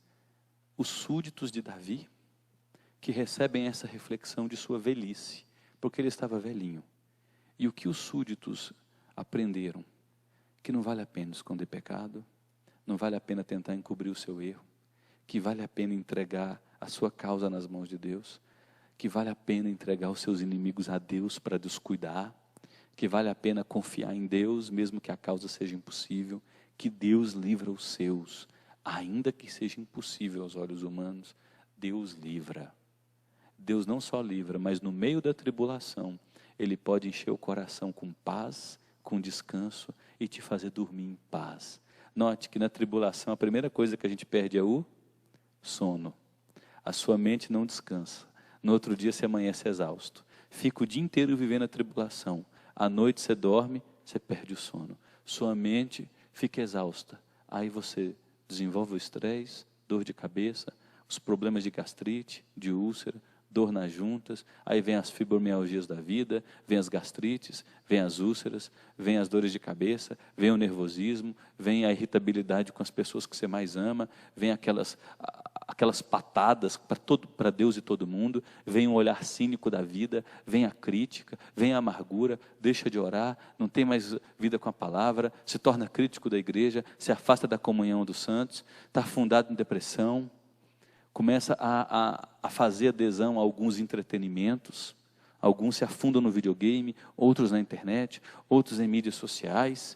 Os súditos de Davi, que recebem essa reflexão de sua velhice, porque ele estava velhinho. E o que os súditos aprenderam? Que não vale a pena esconder pecado, não vale a pena tentar encobrir o seu erro, que vale a pena entregar a sua causa nas mãos de Deus, que vale a pena entregar os seus inimigos a Deus para descuidar, que vale a pena confiar em Deus, mesmo que a causa seja impossível, que Deus livra os seus, ainda que seja impossível aos olhos humanos, Deus livra. Deus não só livra, mas no meio da tribulação, Ele pode encher o coração com paz, com descanso e te fazer dormir em paz. Note que na tribulação a primeira coisa que a gente perde é o sono. A sua mente não descansa. No outro dia você amanhece exausto. Fica o dia inteiro vivendo a tribulação. À noite você dorme, você perde o sono. Sua mente fica exausta. Aí você desenvolve o estresse, dor de cabeça, os problemas de gastrite, de úlcera, dor nas juntas, aí vem as fibromialgias da vida, vem as gastrites, vem as úlceras, vem as dores de cabeça, vem o nervosismo, vem a irritabilidade com as pessoas que você mais ama, vem aquelas patadas para Deus e todo mundo, vem um olhar cínico da vida, vem a crítica, vem a amargura, deixa de orar, não tem mais vida com a palavra, se torna crítico da igreja, se afasta da comunhão dos santos, está afundado em depressão, começa a fazer adesão a alguns entretenimentos, alguns se afundam no videogame, outros na internet, outros em mídias sociais,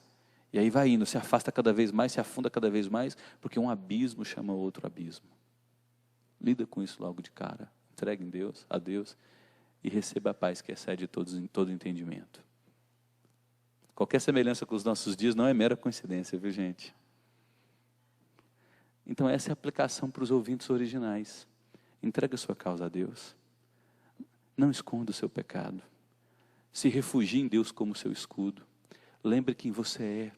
e aí vai indo, se afasta cada vez mais, se afunda cada vez mais, porque um abismo chama outro abismo. Lida com isso logo de cara, entregue em Deus, a Deus, e receba a paz que excede todo entendimento. Qualquer semelhança com os nossos dias não é mera coincidência, viu, gente? Então essa é a aplicação para os ouvintes originais. Entrega a sua causa a Deus. Não esconda o seu pecado. Se refugie em Deus como seu escudo. Lembre quem você é.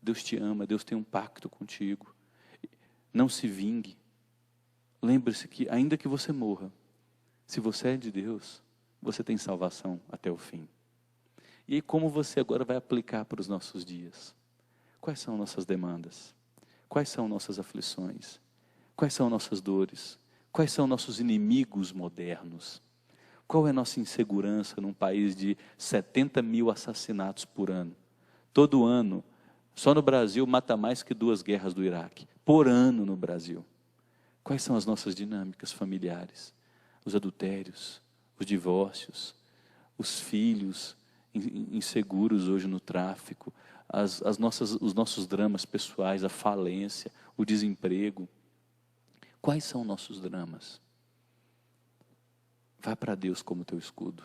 Deus te ama, Deus tem um pacto contigo. Não se vingue. Lembre-se que ainda que você morra, se você é de Deus, você tem salvação até o fim. E aí, como você agora vai aplicar para os nossos dias? Quais são nossas demandas? Quais são nossas aflições? Quais são nossas dores? Quais são nossos inimigos modernos? Qual é a nossa insegurança num país de 70 mil assassinatos por ano? Todo ano, só no Brasil mata mais que 2 guerras do Iraque. Por ano no Brasil. Quais são as nossas dinâmicas familiares? Os adultérios, os divórcios, os filhos inseguros hoje no tráfico, os nossos dramas pessoais, a falência, o desemprego. Quais são nossos dramas? Vá para Deus como teu escudo.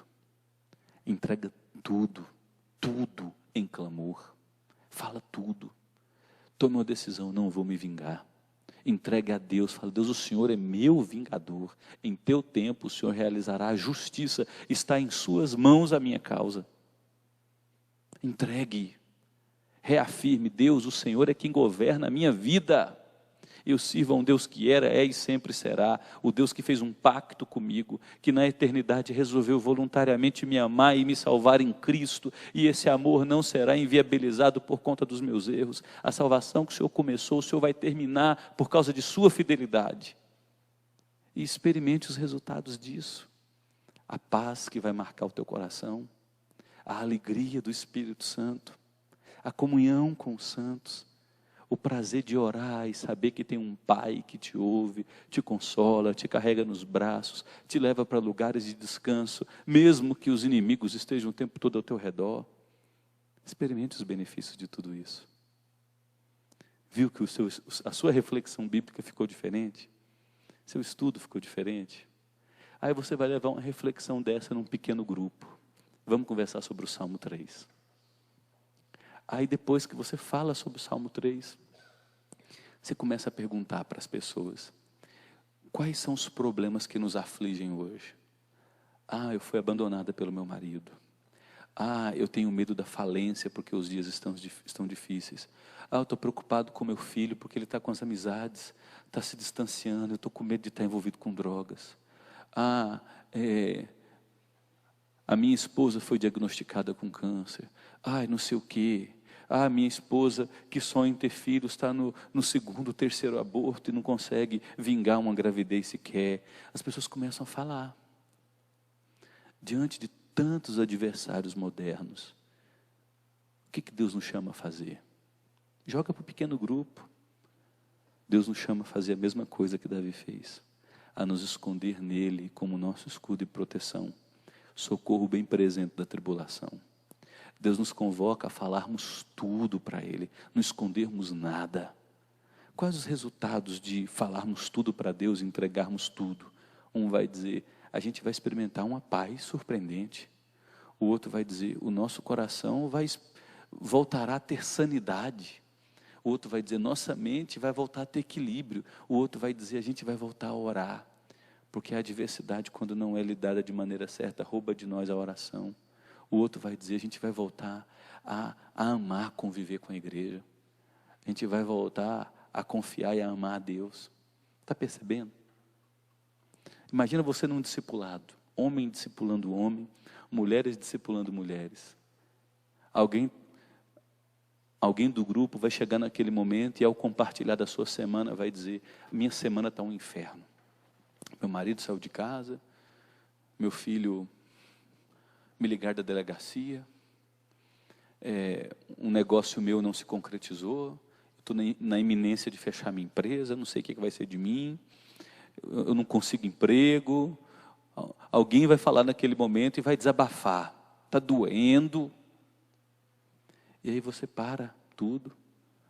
Entrega tudo, tudo em clamor. Fala tudo. Tome uma decisão, não vou me vingar. Entregue a Deus, fala: Deus, o Senhor é meu vingador, em teu tempo o Senhor realizará a justiça, está em suas mãos a minha causa. Entregue, reafirme: Deus, o Senhor é quem governa a minha vida, eu sirvo a um Deus que era, é e sempre será, o Deus que fez um pacto comigo, que na eternidade resolveu voluntariamente me amar e me salvar em Cristo, e esse amor não será inviabilizado por conta dos meus erros. A salvação que o Senhor começou, o Senhor vai terminar por causa de sua fidelidade. E experimente os resultados disso. A paz que vai marcar o teu coração, a alegria do Espírito Santo, a comunhão com os santos, o prazer de orar e saber que tem um Pai que te ouve, te consola, te carrega nos braços, te leva para lugares de descanso, mesmo que os inimigos estejam o tempo todo ao teu redor. Experimente os benefícios de tudo isso. Viu que a sua reflexão bíblica ficou diferente? Seu estudo ficou diferente? Aí você vai levar uma reflexão dessa num pequeno grupo. Vamos conversar sobre o Salmo 3. Aí depois que você fala sobre o Salmo 3, você começa a perguntar para as pessoas: quais são os problemas que nos afligem hoje? Eu fui abandonada pelo meu marido. Eu tenho medo da falência porque os dias estão difíceis. Eu estou preocupado com meu filho porque ele está com as amizades, está se distanciando, eu estou com medo de estar envolvido com drogas. A minha esposa foi diagnosticada com câncer. Não sei o quê. Minha esposa que sonha em ter filhos está no segundo, terceiro aborto e não consegue vingar uma gravidez sequer. As pessoas começam a falar. Diante de tantos adversários modernos, o que Deus nos chama a fazer? Joga para o pequeno grupo. Deus nos chama a fazer a mesma coisa que Davi fez, a nos esconder nele como nosso escudo e proteção, socorro bem presente da tribulação. Deus nos convoca a falarmos tudo para Ele, não escondermos nada. Quais os resultados de falarmos tudo para Deus e entregarmos tudo? Um vai dizer: a gente vai experimentar uma paz surpreendente. O outro vai dizer: o nosso coração voltará a ter sanidade. O outro vai dizer: nossa mente vai voltar a ter equilíbrio. O outro vai dizer: a gente vai voltar a orar. Porque a adversidade, quando não é lidada de maneira certa, rouba de nós a oração. O outro vai dizer: a gente vai voltar a amar, conviver com a igreja. A gente vai voltar a confiar e a amar a Deus. Está percebendo? Imagina você num discipulado, homem discipulando homem, mulheres discipulando mulheres. Alguém do grupo vai chegar naquele momento e ao compartilhar da sua semana vai dizer: minha semana está um inferno. Meu marido saiu de casa, meu filho me ligaram da delegacia, um negócio meu não se concretizou, estou na iminência de fechar minha empresa, não sei o que vai ser de mim, eu não consigo emprego. Alguém vai falar naquele momento e vai desabafar, está doendo. E aí você para tudo,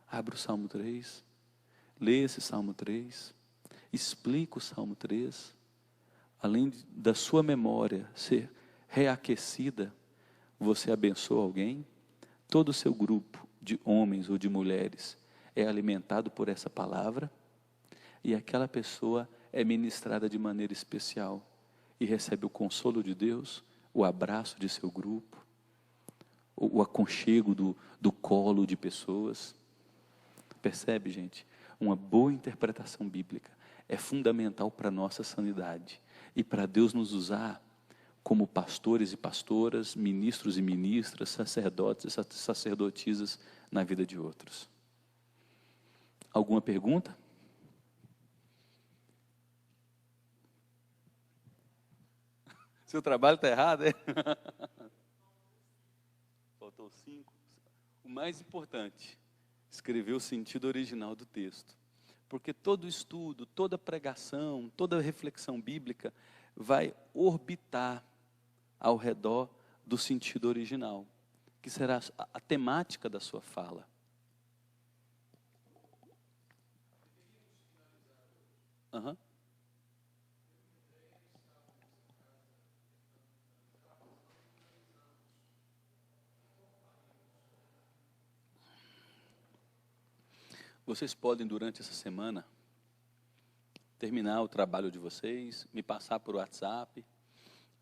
abre o Salmo 3, lê esse Salmo 3, explica o Salmo 3, além da sua memória ser reaquecida, você abençoa alguém, todo o seu grupo de homens ou de mulheres é alimentado por essa palavra, e aquela pessoa é ministrada de maneira especial, e recebe o consolo de Deus, o abraço de seu grupo, o aconchego do colo de pessoas. Percebe, gente? Uma boa interpretação bíblica é fundamental para a nossa sanidade, e para Deus nos usar como pastores e pastoras, ministros e ministras, sacerdotes e sacerdotisas na vida de outros. Alguma pergunta? Seu trabalho está errado, é? Faltou 5. O mais importante, escrever o sentido original do texto. Porque todo estudo, toda pregação, toda reflexão bíblica vai orbitar ao redor do sentido original, que será a temática da sua fala. Vocês podem, durante essa semana, terminar o trabalho de vocês, me passar por WhatsApp.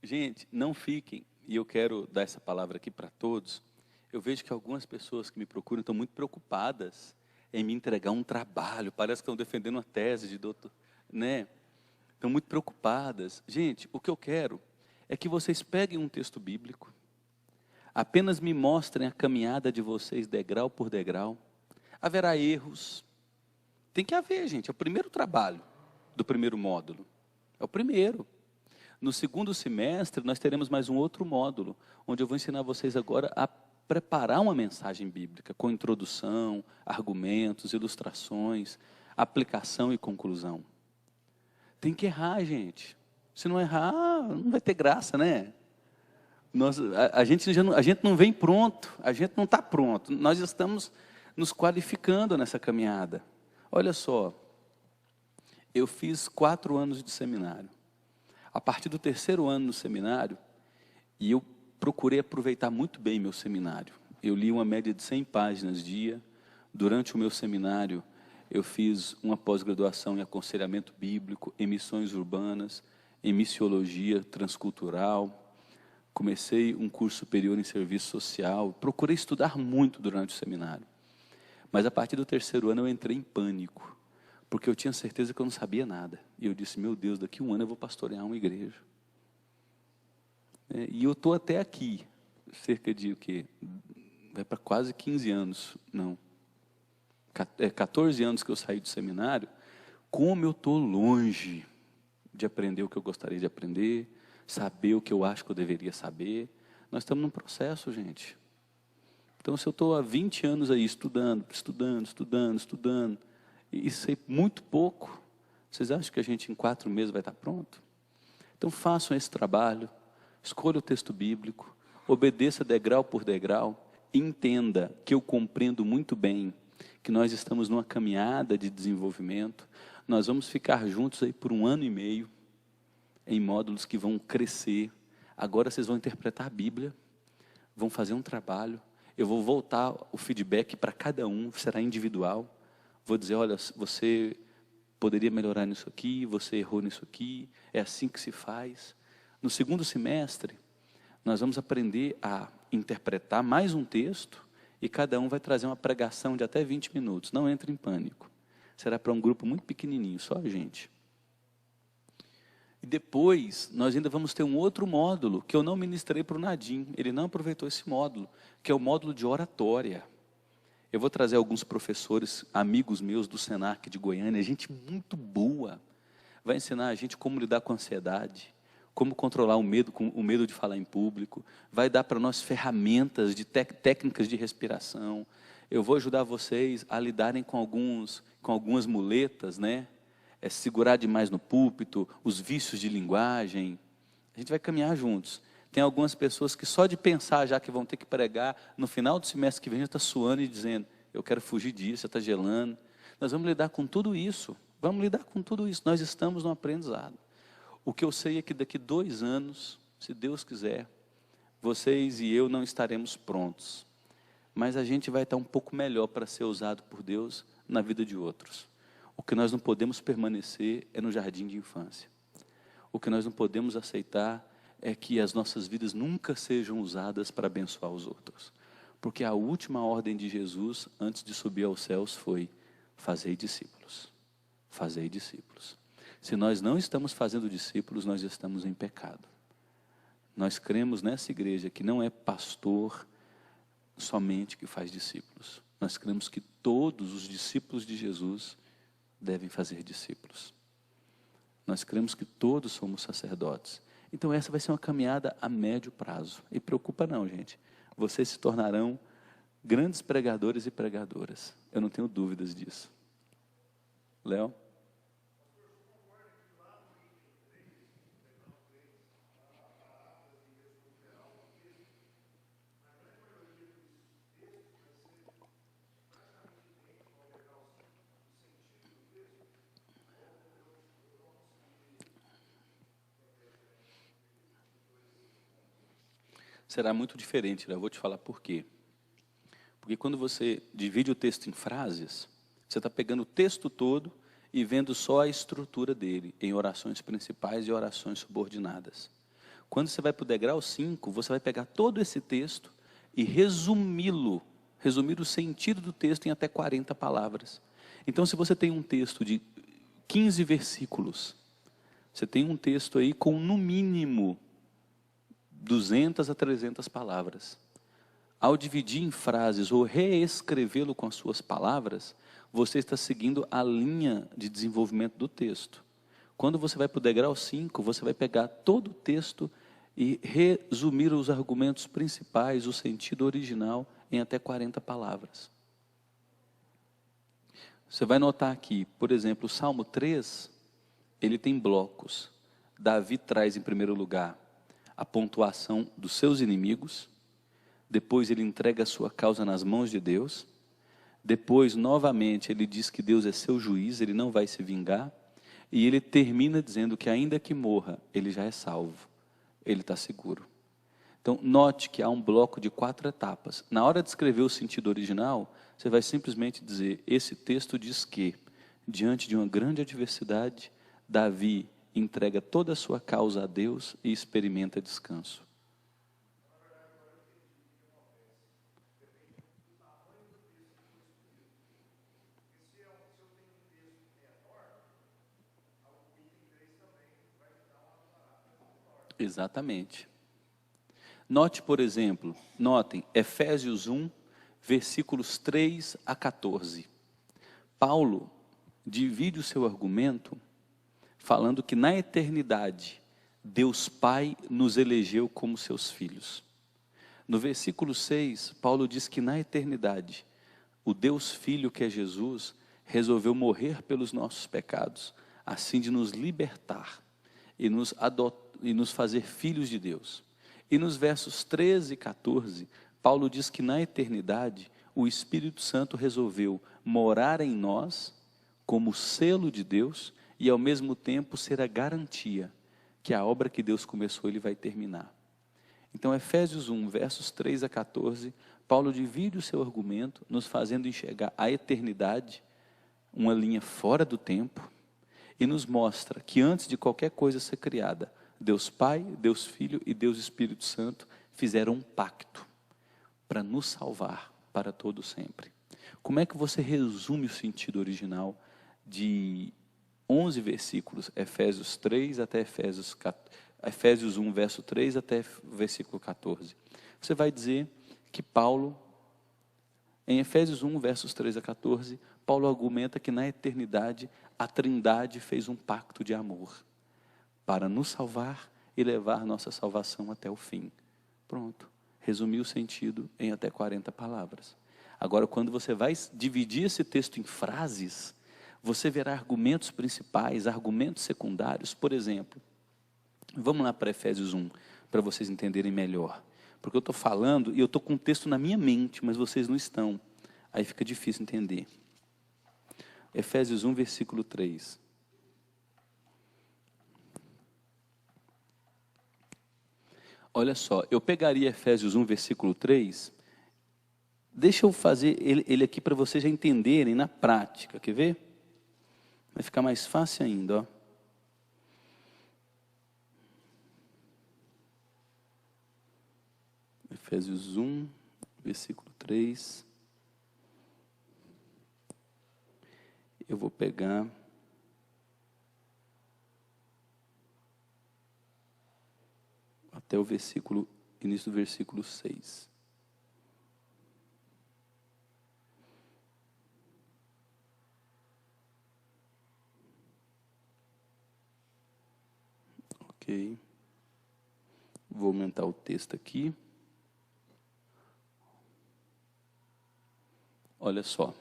Gente, não fiquem, e eu quero dar essa palavra aqui para todos. Eu vejo que algumas pessoas que me procuram estão muito preocupadas em me entregar um trabalho, parece que estão defendendo uma tese de doutor, né? Estão muito preocupadas. Gente, o que eu quero é que vocês peguem um texto bíblico, apenas me mostrem a caminhada de vocês degrau por degrau. Haverá erros, tem que haver, gente, é o primeiro trabalho do primeiro módulo, é o primeiro. No segundo semestre nós teremos mais um outro módulo, onde eu vou ensinar vocês agora a preparar uma mensagem bíblica com introdução, argumentos, ilustrações, aplicação e conclusão. Tem que errar, gente. Se não errar, não vai ter graça, né? A gente não vem pronto, a gente não está pronto. Nós estamos nos qualificando nessa caminhada. Olha só, eu fiz 4 anos de seminário. A partir do 3º ano no seminário, e eu procurei aproveitar muito bem meu seminário. Eu li uma média de 100 páginas dia. Durante o meu seminário, eu fiz uma pós-graduação em aconselhamento bíblico, em missões urbanas, em missiologia transcultural. Comecei um curso superior em serviço social. Procurei estudar muito durante o seminário. Mas a partir do 3º ano eu entrei em pânico, porque eu tinha certeza que eu não sabia nada. E eu disse, meu Deus, daqui a 1 ano eu vou pastorear uma igreja. E eu estou até aqui, cerca de o quê? Vai para quase 15 anos, não. 14 anos que eu saí do seminário. Como eu estou longe de aprender o que eu gostaria de aprender, saber o que eu acho que eu deveria saber. Nós estamos num processo, gente. Então, se eu estou há 20 anos aí estudando, e sei muito pouco, vocês acham que a gente em 4 meses vai estar pronto? Então, façam esse trabalho. Escolha o texto bíblico, obedeça degrau por degrau, entenda que eu compreendo muito bem que nós estamos numa caminhada de desenvolvimento. Nós vamos ficar juntos aí por 1 ano e meio, em módulos que vão crescer. Agora vocês vão interpretar a Bíblia, vão fazer um trabalho. Eu vou voltar o feedback para cada um, será individual. Vou dizer, olha, você poderia melhorar nisso aqui, você errou nisso aqui, é assim que se faz. No 2º semestre, nós vamos aprender a interpretar mais um texto e cada um vai trazer uma pregação de até 20 minutos. Não entre em pânico. Será para um grupo muito pequenininho, só a gente. E depois, nós ainda vamos ter um outro módulo que eu não ministrei para o Nadim. Ele não aproveitou esse módulo, que é o módulo de oratória. Eu vou trazer alguns professores, amigos meus do Senac de Goiânia, gente muito boa. Vai ensinar a gente como lidar com a ansiedade, como controlar o medo de falar em público, vai dar para nós ferramentas de técnicas de respiração. Eu vou ajudar vocês a lidarem com algumas muletas, né? Segurar demais no púlpito, os vícios de linguagem. A gente vai caminhar juntos. Tem algumas pessoas que só de pensar já que vão ter que pregar, no final do semestre que vem já está suando e dizendo, eu quero fugir disso, já está gelando. Nós vamos lidar com tudo isso. Nós estamos no aprendizado. O que eu sei é que daqui 2 anos, se Deus quiser, vocês e eu não estaremos prontos. Mas a gente vai estar um pouco melhor para ser usado por Deus na vida de outros. O que nós não podemos permanecer é no jardim de infância. O que nós não podemos aceitar é que as nossas vidas nunca sejam usadas para abençoar os outros. Porque a última ordem de Jesus, antes de subir aos céus, foi: fazei discípulos. Fazei discípulos. Se nós não estamos fazendo discípulos, nós estamos em pecado. Nós cremos nessa igreja que não é pastor somente que faz discípulos. Nós cremos que todos os discípulos de Jesus devem fazer discípulos. Nós cremos que todos somos sacerdotes. Então essa vai ser uma caminhada a médio prazo. E preocupa não, gente. Vocês se tornarão grandes pregadores e pregadoras. Eu não tenho dúvidas disso. Léo? Será muito diferente, eu vou te falar por quê. Porque quando você divide o texto em frases, você está pegando o texto todo e vendo só a estrutura dele, em orações principais e orações subordinadas. Quando você vai para o degrau 5, você vai pegar todo esse texto e resumir o sentido do texto em até 40 palavras. Então, se você tem um texto de 15 versículos, você tem um texto aí com, no mínimo, 200 a 300 palavras. Ao dividir em frases ou reescrevê-lo com as suas palavras, você está seguindo a linha de desenvolvimento do texto. Quando você vai para o degrau 5, você vai pegar todo o texto e resumir os argumentos principais, o sentido original, em até 40 palavras. Você vai notar aqui, por exemplo, o Salmo 3, ele tem blocos. Davi traz em primeiro lugar a pontuação dos seus inimigos, depois ele entrega a sua causa nas mãos de Deus, depois novamente ele diz que Deus é seu juiz, ele não vai se vingar, e ele termina dizendo que ainda que morra, ele já é salvo, ele está seguro. Então note que há um bloco de 4 etapas. Na hora de escrever o sentido original, você vai simplesmente dizer, esse texto diz que, diante de uma grande adversidade, Davi entrega toda a sua causa a Deus e experimenta descanso. Exatamente. Note, por exemplo, notem, Efésios 1, versículos 3 a 14. Paulo divide o seu argumento falando que na eternidade, Deus Pai nos elegeu como seus filhos. No versículo 6, Paulo diz que na eternidade, o Deus Filho, que é Jesus, resolveu morrer pelos nossos pecados, assim de nos libertar e nos fazer filhos de Deus. E nos versos 13 e 14, Paulo diz que na eternidade, o Espírito Santo resolveu morar em nós, como selo de Deus, e ao mesmo tempo ser a garantia que a obra que Deus começou, Ele vai terminar. Então, Efésios 1, versos 3 a 14, Paulo divide o seu argumento, nos fazendo enxergar a eternidade, uma linha fora do tempo, e nos mostra que antes de qualquer coisa ser criada, Deus Pai, Deus Filho e Deus Espírito Santo fizeram um pacto para nos salvar para todo sempre. Como é que você resume o sentido original de 11 versículos, Efésios 3 até Efésios 1, verso 3 até versículo 14? Você vai dizer que Paulo, em Efésios 1, versos 3 a 14, Paulo argumenta que na eternidade a Trindade fez um pacto de amor para nos salvar e levar nossa salvação até o fim. Pronto, resumi o sentido em até 40 palavras. Agora, quando você vai dividir esse texto em frases, você verá argumentos principais, argumentos secundários. Por exemplo, vamos lá para Efésios 1, para vocês entenderem melhor. Porque eu estou falando e eu estou com o texto na minha mente, mas vocês não estão. Aí fica difícil entender. Efésios 1, versículo 3. Olha só, eu pegaria Efésios 1, versículo 3, deixa eu fazer ele aqui para vocês já entenderem na prática, quer ver? Vai ficar mais fácil ainda, ó. Efésios 1, versículo 3. Eu vou pegar até o versículo, início do versículo 6. Ok. Vou aumentar o texto aqui. Olha só.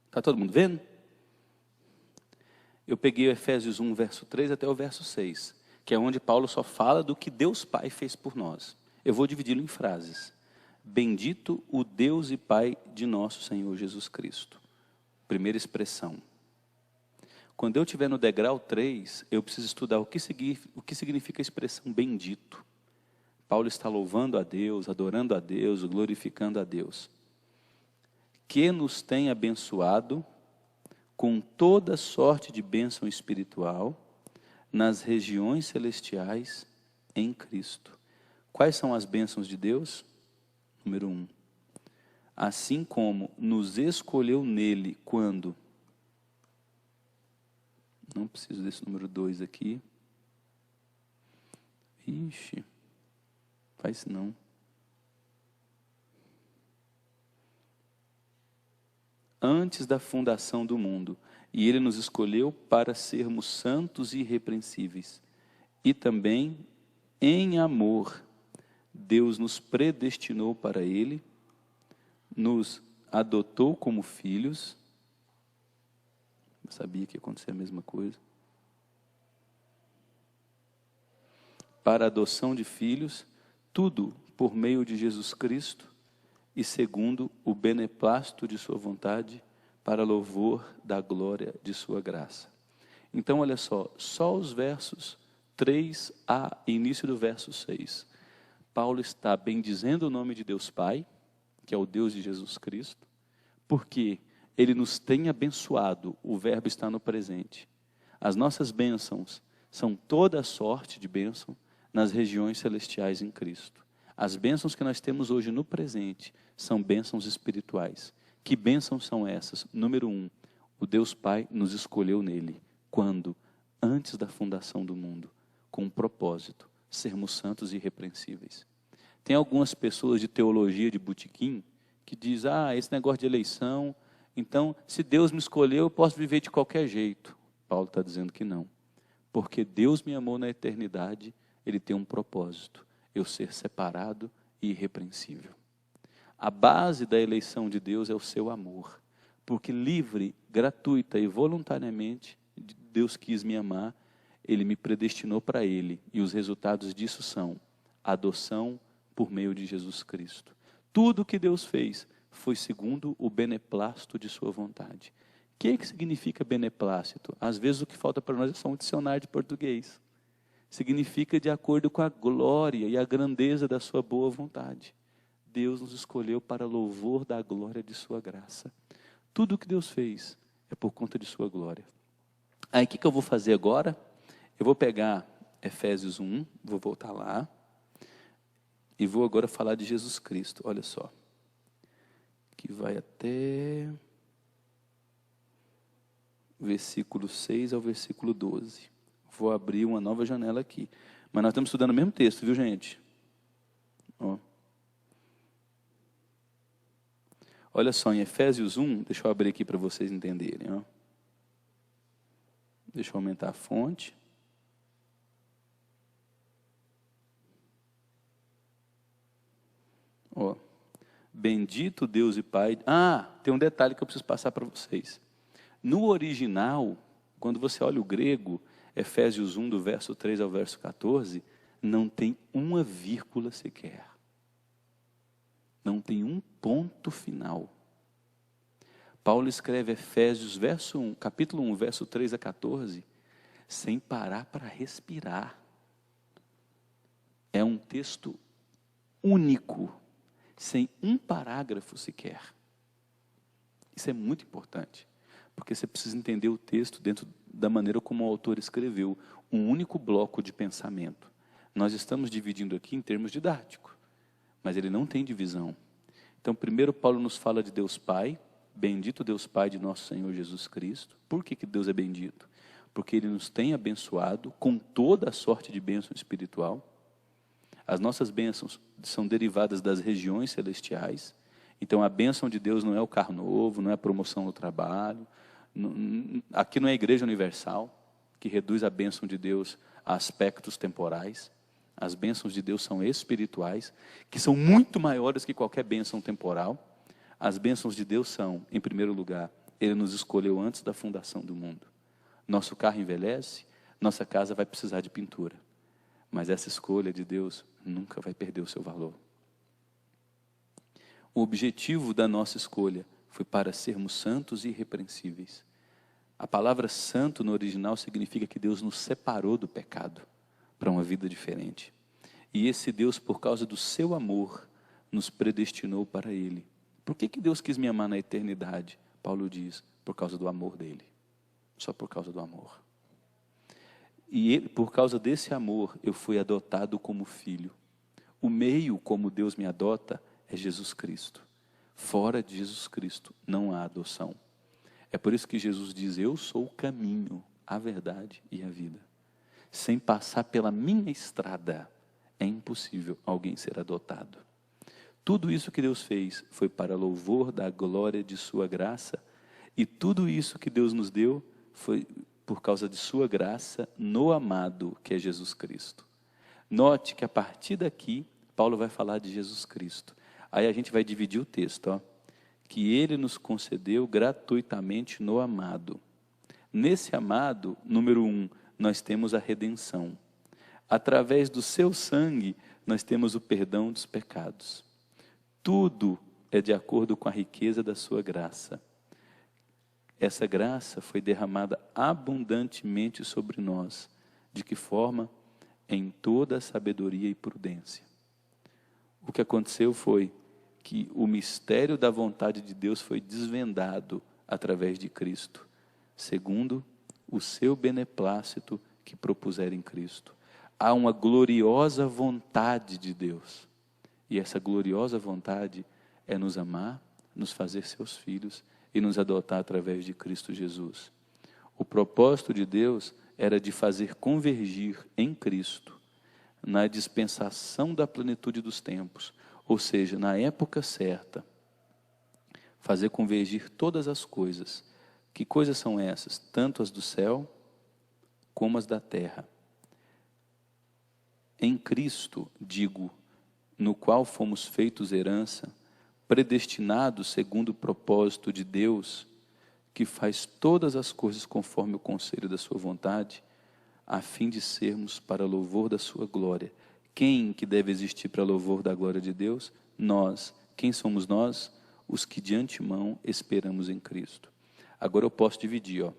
Está todo mundo vendo? Eu peguei o Efésios 1, verso 3 até o verso 6, que é onde Paulo só fala do que Deus Pai fez por nós. Eu vou dividi-lo em frases. Bendito o Deus e Pai de nosso Senhor Jesus Cristo. Primeira expressão. Quando eu estiver no degrau 3, eu preciso estudar o que significa a expressão bendito. Paulo está louvando a Deus, adorando a Deus, glorificando a Deus. Que nos tem abençoado com toda sorte de bênção espiritual nas regiões celestiais em Cristo. Quais são as bênçãos de Deus? Número 1. Assim como nos escolheu nele quando... Não preciso desse número 2 aqui. Ixi, faz não. antes da fundação do mundo, e Ele nos escolheu para sermos santos e irrepreensíveis. E também, em amor, Deus nos predestinou para Ele, nos adotou como filhos. Eu sabia que ia acontecer a mesma coisa. Para a adoção de filhos, tudo por meio de Jesus Cristo e segundo o beneplácito de sua vontade, para louvor da glória de sua graça. Então, olha só os versos 3 a início do verso 6. Paulo está bendizendo o nome de Deus Pai, que é o Deus de Jesus Cristo, porque Ele nos tem abençoado, o verbo está no presente. As nossas bênçãos são toda a sorte de bênção nas regiões celestiais em Cristo. As bênçãos que nós temos hoje no presente são bênçãos espirituais. Que bênçãos são essas? Número 1, o Deus Pai nos escolheu nele. Quando? Antes da fundação do mundo, com um propósito, sermos santos e irrepreensíveis. Tem algumas pessoas de teologia de botequim que dizem, esse negócio de eleição, então se Deus me escolheu eu posso viver de qualquer jeito. Paulo está dizendo que não. Porque Deus me amou na eternidade, Ele tem um propósito, eu ser separado e irrepreensível. A base da eleição de Deus é o seu amor, porque livre, gratuita e voluntariamente, Deus quis me amar, Ele me predestinou para Ele, e os resultados disso são a adoção por meio de Jesus Cristo. Tudo que Deus fez foi segundo o beneplácito de sua vontade. O que significa beneplácito? Às vezes o que falta para nós é só um dicionário de português. Significa de acordo com a glória e a grandeza da sua boa vontade. Deus nos escolheu para louvor da glória de sua graça. Tudo o que Deus fez é por conta de sua glória. Aí o que eu vou fazer agora? Eu vou pegar Efésios 1, vou voltar lá, e vou agora falar de Jesus Cristo, olha só. Que vai até versículo 6 ao versículo 12. Vou abrir uma nova janela aqui. Mas nós estamos estudando o mesmo texto, viu, gente? Olha só, em Efésios 1, deixa eu abrir aqui para vocês entenderem. Deixa eu aumentar a fonte. Bendito Deus e Pai. Tem um detalhe que eu preciso passar para vocês. No original, quando você olha o grego, Efésios 1, do verso 3 ao verso 14, não tem uma vírgula sequer. Não tem um ponto final. Paulo escreve Efésios capítulo 1, verso 3 a 14, sem parar para respirar. É um texto único, sem um parágrafo sequer. Isso é muito importante, porque você precisa entender o texto dentro da maneira como o autor escreveu, um único bloco de pensamento. Nós estamos dividindo aqui em termos didáticos, mas ele não tem divisão. Então, primeiro Paulo nos fala de Deus Pai, bendito Deus Pai de nosso Senhor Jesus Cristo. Por que Deus é bendito? Porque Ele nos tem abençoado com toda a sorte de bênção espiritual. As nossas bênçãos são derivadas das regiões celestiais. Então a bênção de Deus não é o carro novo, não é a promoção no trabalho. Aqui não é a igreja universal, que reduz a bênção de Deus a aspectos temporais. As bênçãos de Deus são espirituais, que são muito maiores que qualquer bênção temporal. As bênçãos de Deus são, em primeiro lugar, Ele nos escolheu antes da fundação do mundo. Nosso carro envelhece, nossa casa vai precisar de pintura. Mas essa escolha de Deus nunca vai perder o seu valor. O objetivo da nossa escolha foi para sermos santos e irrepreensíveis. A palavra santo no original significa que Deus nos separou do pecado para uma vida diferente. E esse Deus, por causa do seu amor, nos predestinou para Ele. Por que Deus quis me amar na eternidade? Paulo diz, por causa do amor dEle. Só por causa do amor. E ele, por causa desse amor, eu fui adotado como filho. O meio como Deus me adota é Jesus Cristo. Fora de Jesus Cristo não há adoção. É por isso que Jesus diz, eu sou o caminho, a verdade e a vida. Sem passar pela minha estrada, é impossível alguém ser adotado. Tudo isso que Deus fez foi para louvor da glória de sua graça, E tudo isso que Deus nos deu foi por causa de sua graça no amado, que é Jesus Cristo. Note que a partir daqui, Paulo vai falar de Jesus Cristo. Aí a gente vai dividir o texto, ó. Que ele nos concedeu gratuitamente no amado. Nesse amado, número 1, nós temos a redenção. Através do seu sangue, nós temos o perdão dos pecados. Tudo é de acordo com a riqueza da sua graça. Essa graça foi derramada abundantemente sobre nós. De que forma? Em toda a sabedoria e prudência. O que aconteceu foi que o mistério da vontade de Deus foi desvendado através de Cristo, segundo o seu beneplácito que propuser em Cristo. Há uma gloriosa vontade de Deus, e essa gloriosa vontade é nos amar, nos fazer seus filhos e nos adotar através de Cristo Jesus. O propósito de Deus era de fazer convergir em Cristo, na dispensação da plenitude dos tempos, ou seja, na época certa, fazer convergir todas as coisas. Que coisas são essas? Tanto as do céu, como as da terra. Em Cristo, digo, no qual fomos feitos herança, predestinados segundo o propósito de Deus, que faz todas as coisas conforme o conselho da sua vontade, a fim de sermos para louvor da sua glória. Quem que deve existir para louvor da glória de Deus? Nós. Quem somos nós? Os que de antemão esperamos em Cristo. Agora eu posso dividir, ó.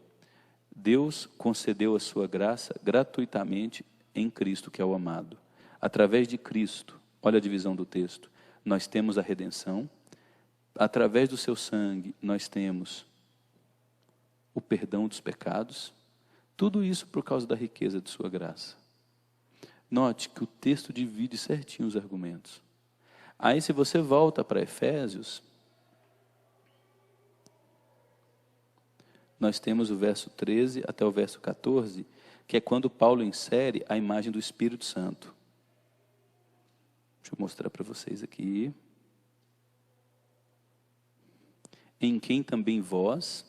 Deus concedeu a sua graça gratuitamente em Cristo, que é o amado. Através de Cristo, olha a divisão do texto, nós temos a redenção. Através do seu sangue, nós temos o perdão dos pecados. Tudo isso por causa da riqueza de sua graça. Note que o texto divide certinho os argumentos. Aí se você volta para Efésios, nós temos o verso 13 até o verso 14, que é quando Paulo insere a imagem do Espírito Santo. Deixa eu mostrar para vocês aqui. Em quem também vós,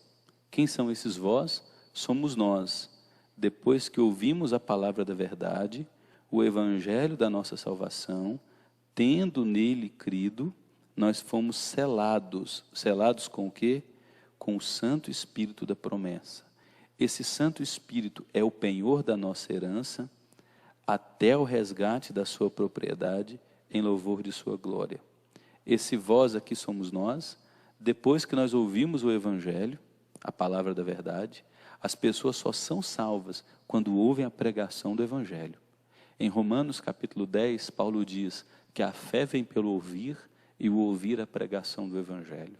quem são esses vós? Somos nós. Depois que ouvimos a palavra da verdade, o evangelho da nossa salvação, tendo nele crido, nós fomos selados. Selados com o quê? Com o Santo Espírito da promessa. Esse Santo Espírito é o penhor da nossa herança, até o resgate da sua propriedade, em louvor de sua glória. Esse vós aqui somos nós. Depois que nós ouvimos o evangelho, a palavra da verdade, as pessoas só são salvas quando ouvem a pregação do evangelho. Em Romanos capítulo 10, Paulo diz que a fé vem pelo ouvir e o ouvir a pregação do evangelho.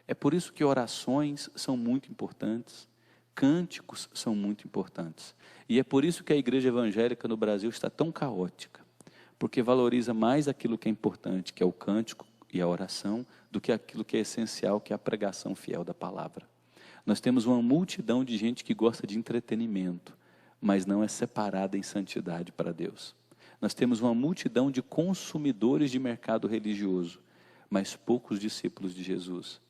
É por isso que orações são muito importantes, cânticos são muito importantes. E é por isso que a igreja evangélica no Brasil está tão caótica, porque valoriza mais aquilo que é importante, que é o cântico e a oração, do que aquilo que é essencial, que é a pregação fiel da palavra. Nós temos uma multidão de gente que gosta de entretenimento, mas não é separada em santidade para Deus. Nós temos uma multidão de consumidores de mercado religioso, mas poucos discípulos de Jesus.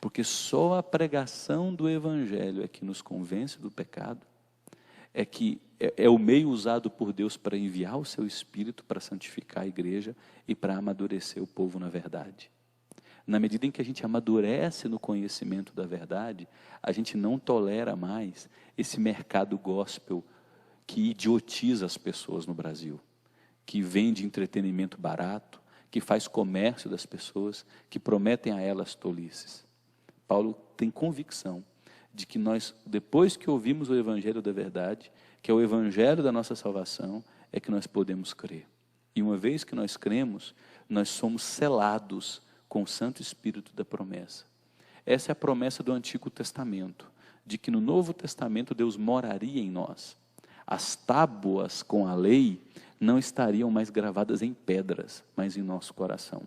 Porque só a pregação do evangelho é que nos convence do pecado, é que é o meio usado por Deus para enviar o seu Espírito para santificar a igreja e para amadurecer o povo na verdade. Na medida em que a gente amadurece no conhecimento da verdade, a gente não tolera mais esse mercado gospel que idiotiza as pessoas no Brasil, que vende entretenimento barato, que faz comércio das pessoas, que prometem a elas tolices. Paulo tem convicção de que nós, depois que ouvimos o evangelho da verdade, que é o evangelho da nossa salvação, é que nós podemos crer. E uma vez que nós cremos, nós somos selados com o Santo Espírito da promessa. Essa é a promessa do Antigo Testamento, de que no Novo Testamento Deus moraria em nós. As tábuas com a lei não estariam mais gravadas em pedras, mas em nosso coração.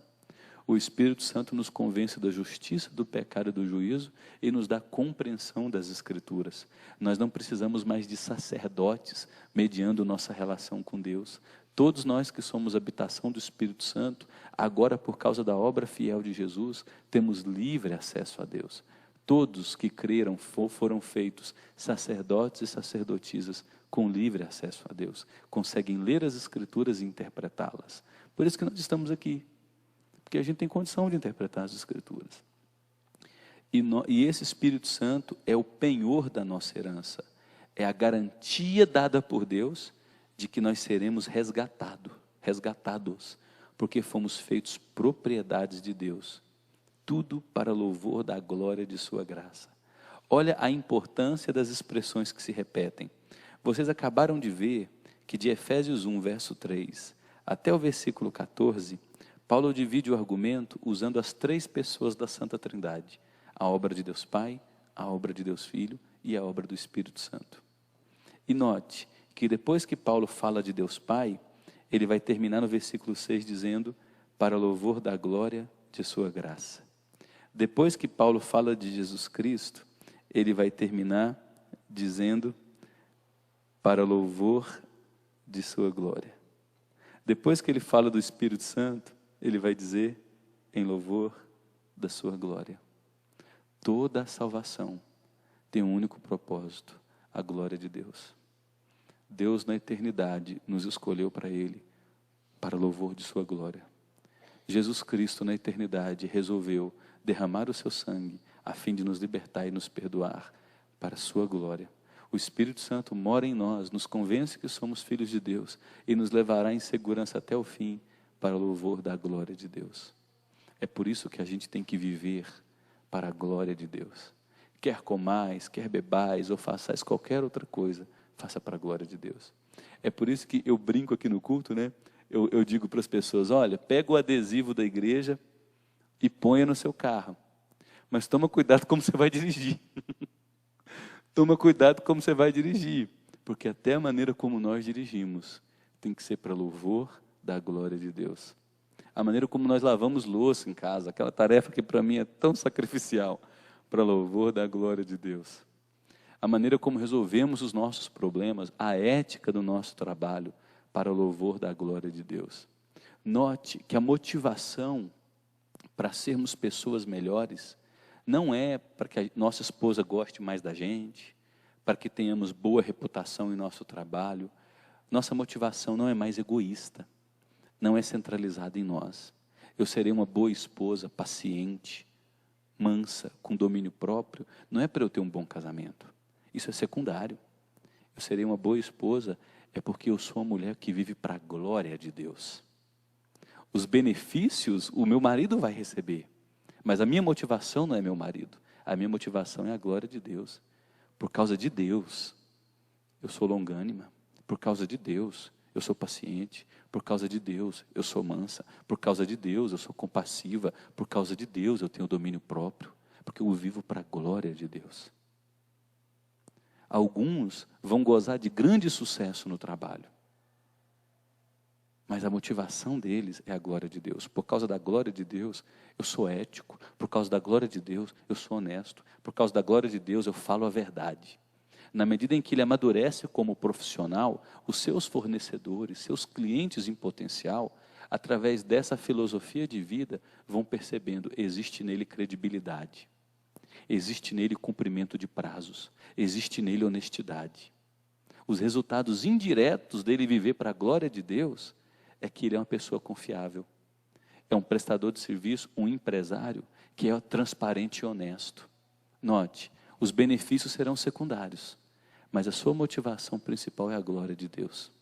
O Espírito Santo nos convence da justiça, do pecado e do juízo e nos dá compreensão das Escrituras. Nós não precisamos mais de sacerdotes mediando nossa relação com Deus. Todos nós que somos habitação do Espírito Santo, agora por causa da obra fiel de Jesus, temos livre acesso a Deus. Todos que creram foram feitos sacerdotes e sacerdotisas com livre acesso a Deus. Conseguem ler as Escrituras e interpretá-las. Por isso que nós estamos aqui. Porque a gente tem condição de interpretar as Escrituras. E esse Espírito Santo é o penhor da nossa herança. É a garantia dada por Deus de que nós seremos resgatados, porque fomos feitos propriedades de Deus. Tudo para louvor da glória de sua graça. Olha a importância das expressões que se repetem. Vocês acabaram de ver que de Efésios 1, verso 3, até o versículo 14, Paulo divide o argumento usando as 3 pessoas da Santa Trindade. A obra de Deus Pai, a obra de Deus Filho e a obra do Espírito Santo. E note que depois que Paulo fala de Deus Pai, ele vai terminar no versículo 6 dizendo, para louvor da glória de sua graça. Depois que Paulo fala de Jesus Cristo, ele vai terminar dizendo, para louvor de sua glória. Depois que ele fala do Espírito Santo, ele vai dizer, em louvor da sua glória. Toda a salvação tem um único propósito, a glória de Deus. Deus na eternidade nos escolheu para Ele, para louvor de sua glória. Jesus Cristo na eternidade resolveu derramar o seu sangue, a fim de nos libertar e nos perdoar, para a sua glória. O Espírito Santo mora em nós, nos convence que somos filhos de Deus, e nos levará em segurança até o fim, para o louvor da glória de Deus. É por isso que a gente tem que viver para a glória de Deus. Quer comais, quer bebais, ou façais qualquer outra coisa, faça para a glória de Deus. É por isso que eu brinco aqui no culto, né? Eu digo para as pessoas, olha, pega o adesivo da igreja e ponha no seu carro. Mas toma cuidado como você vai dirigir. Toma cuidado como você vai dirigir. Porque até a maneira como nós dirigimos tem que ser para louvor da glória de Deus. A maneira como nós lavamos louça em casa, aquela tarefa que para mim é tão sacrificial, para louvor da glória de Deus. A maneira como resolvemos os nossos problemas, a ética do nosso trabalho, para louvor da glória de Deus. Note que a motivação para sermos pessoas melhores não é para que a nossa esposa goste mais da gente, para que tenhamos boa reputação em nosso trabalho. Nossa motivação não é mais egoísta. Não é centralizado em nós. Eu serei uma boa esposa, paciente, mansa, com domínio próprio, não é para eu ter um bom casamento. Isso é secundário. Eu serei uma boa esposa, é porque eu sou uma mulher que vive para a glória de Deus. Os benefícios o meu marido vai receber, mas a minha motivação não é meu marido. A minha motivação é a glória de Deus. Por causa de Deus, eu sou longânima. Por causa de Deus, eu sou paciente. Por causa de Deus, eu sou mansa. Por causa de Deus, eu sou compassiva. Por causa de Deus, eu tenho domínio próprio. Porque eu vivo para a glória de Deus. Alguns vão gozar de grande sucesso no trabalho. Mas a motivação deles é a glória de Deus. Por causa da glória de Deus, eu sou ético. Por causa da glória de Deus, eu sou honesto. Por causa da glória de Deus, eu falo a verdade. Na medida em que ele amadurece como profissional, os seus fornecedores, seus clientes em potencial, através dessa filosofia de vida, vão percebendo, existe nele credibilidade, existe nele cumprimento de prazos, existe nele honestidade. Os resultados indiretos dele viver para a glória de Deus, é que ele é uma pessoa confiável, é um prestador de serviço, um empresário, que é transparente e honesto. Note, os benefícios serão secundários, mas a sua motivação principal é a glória de Deus.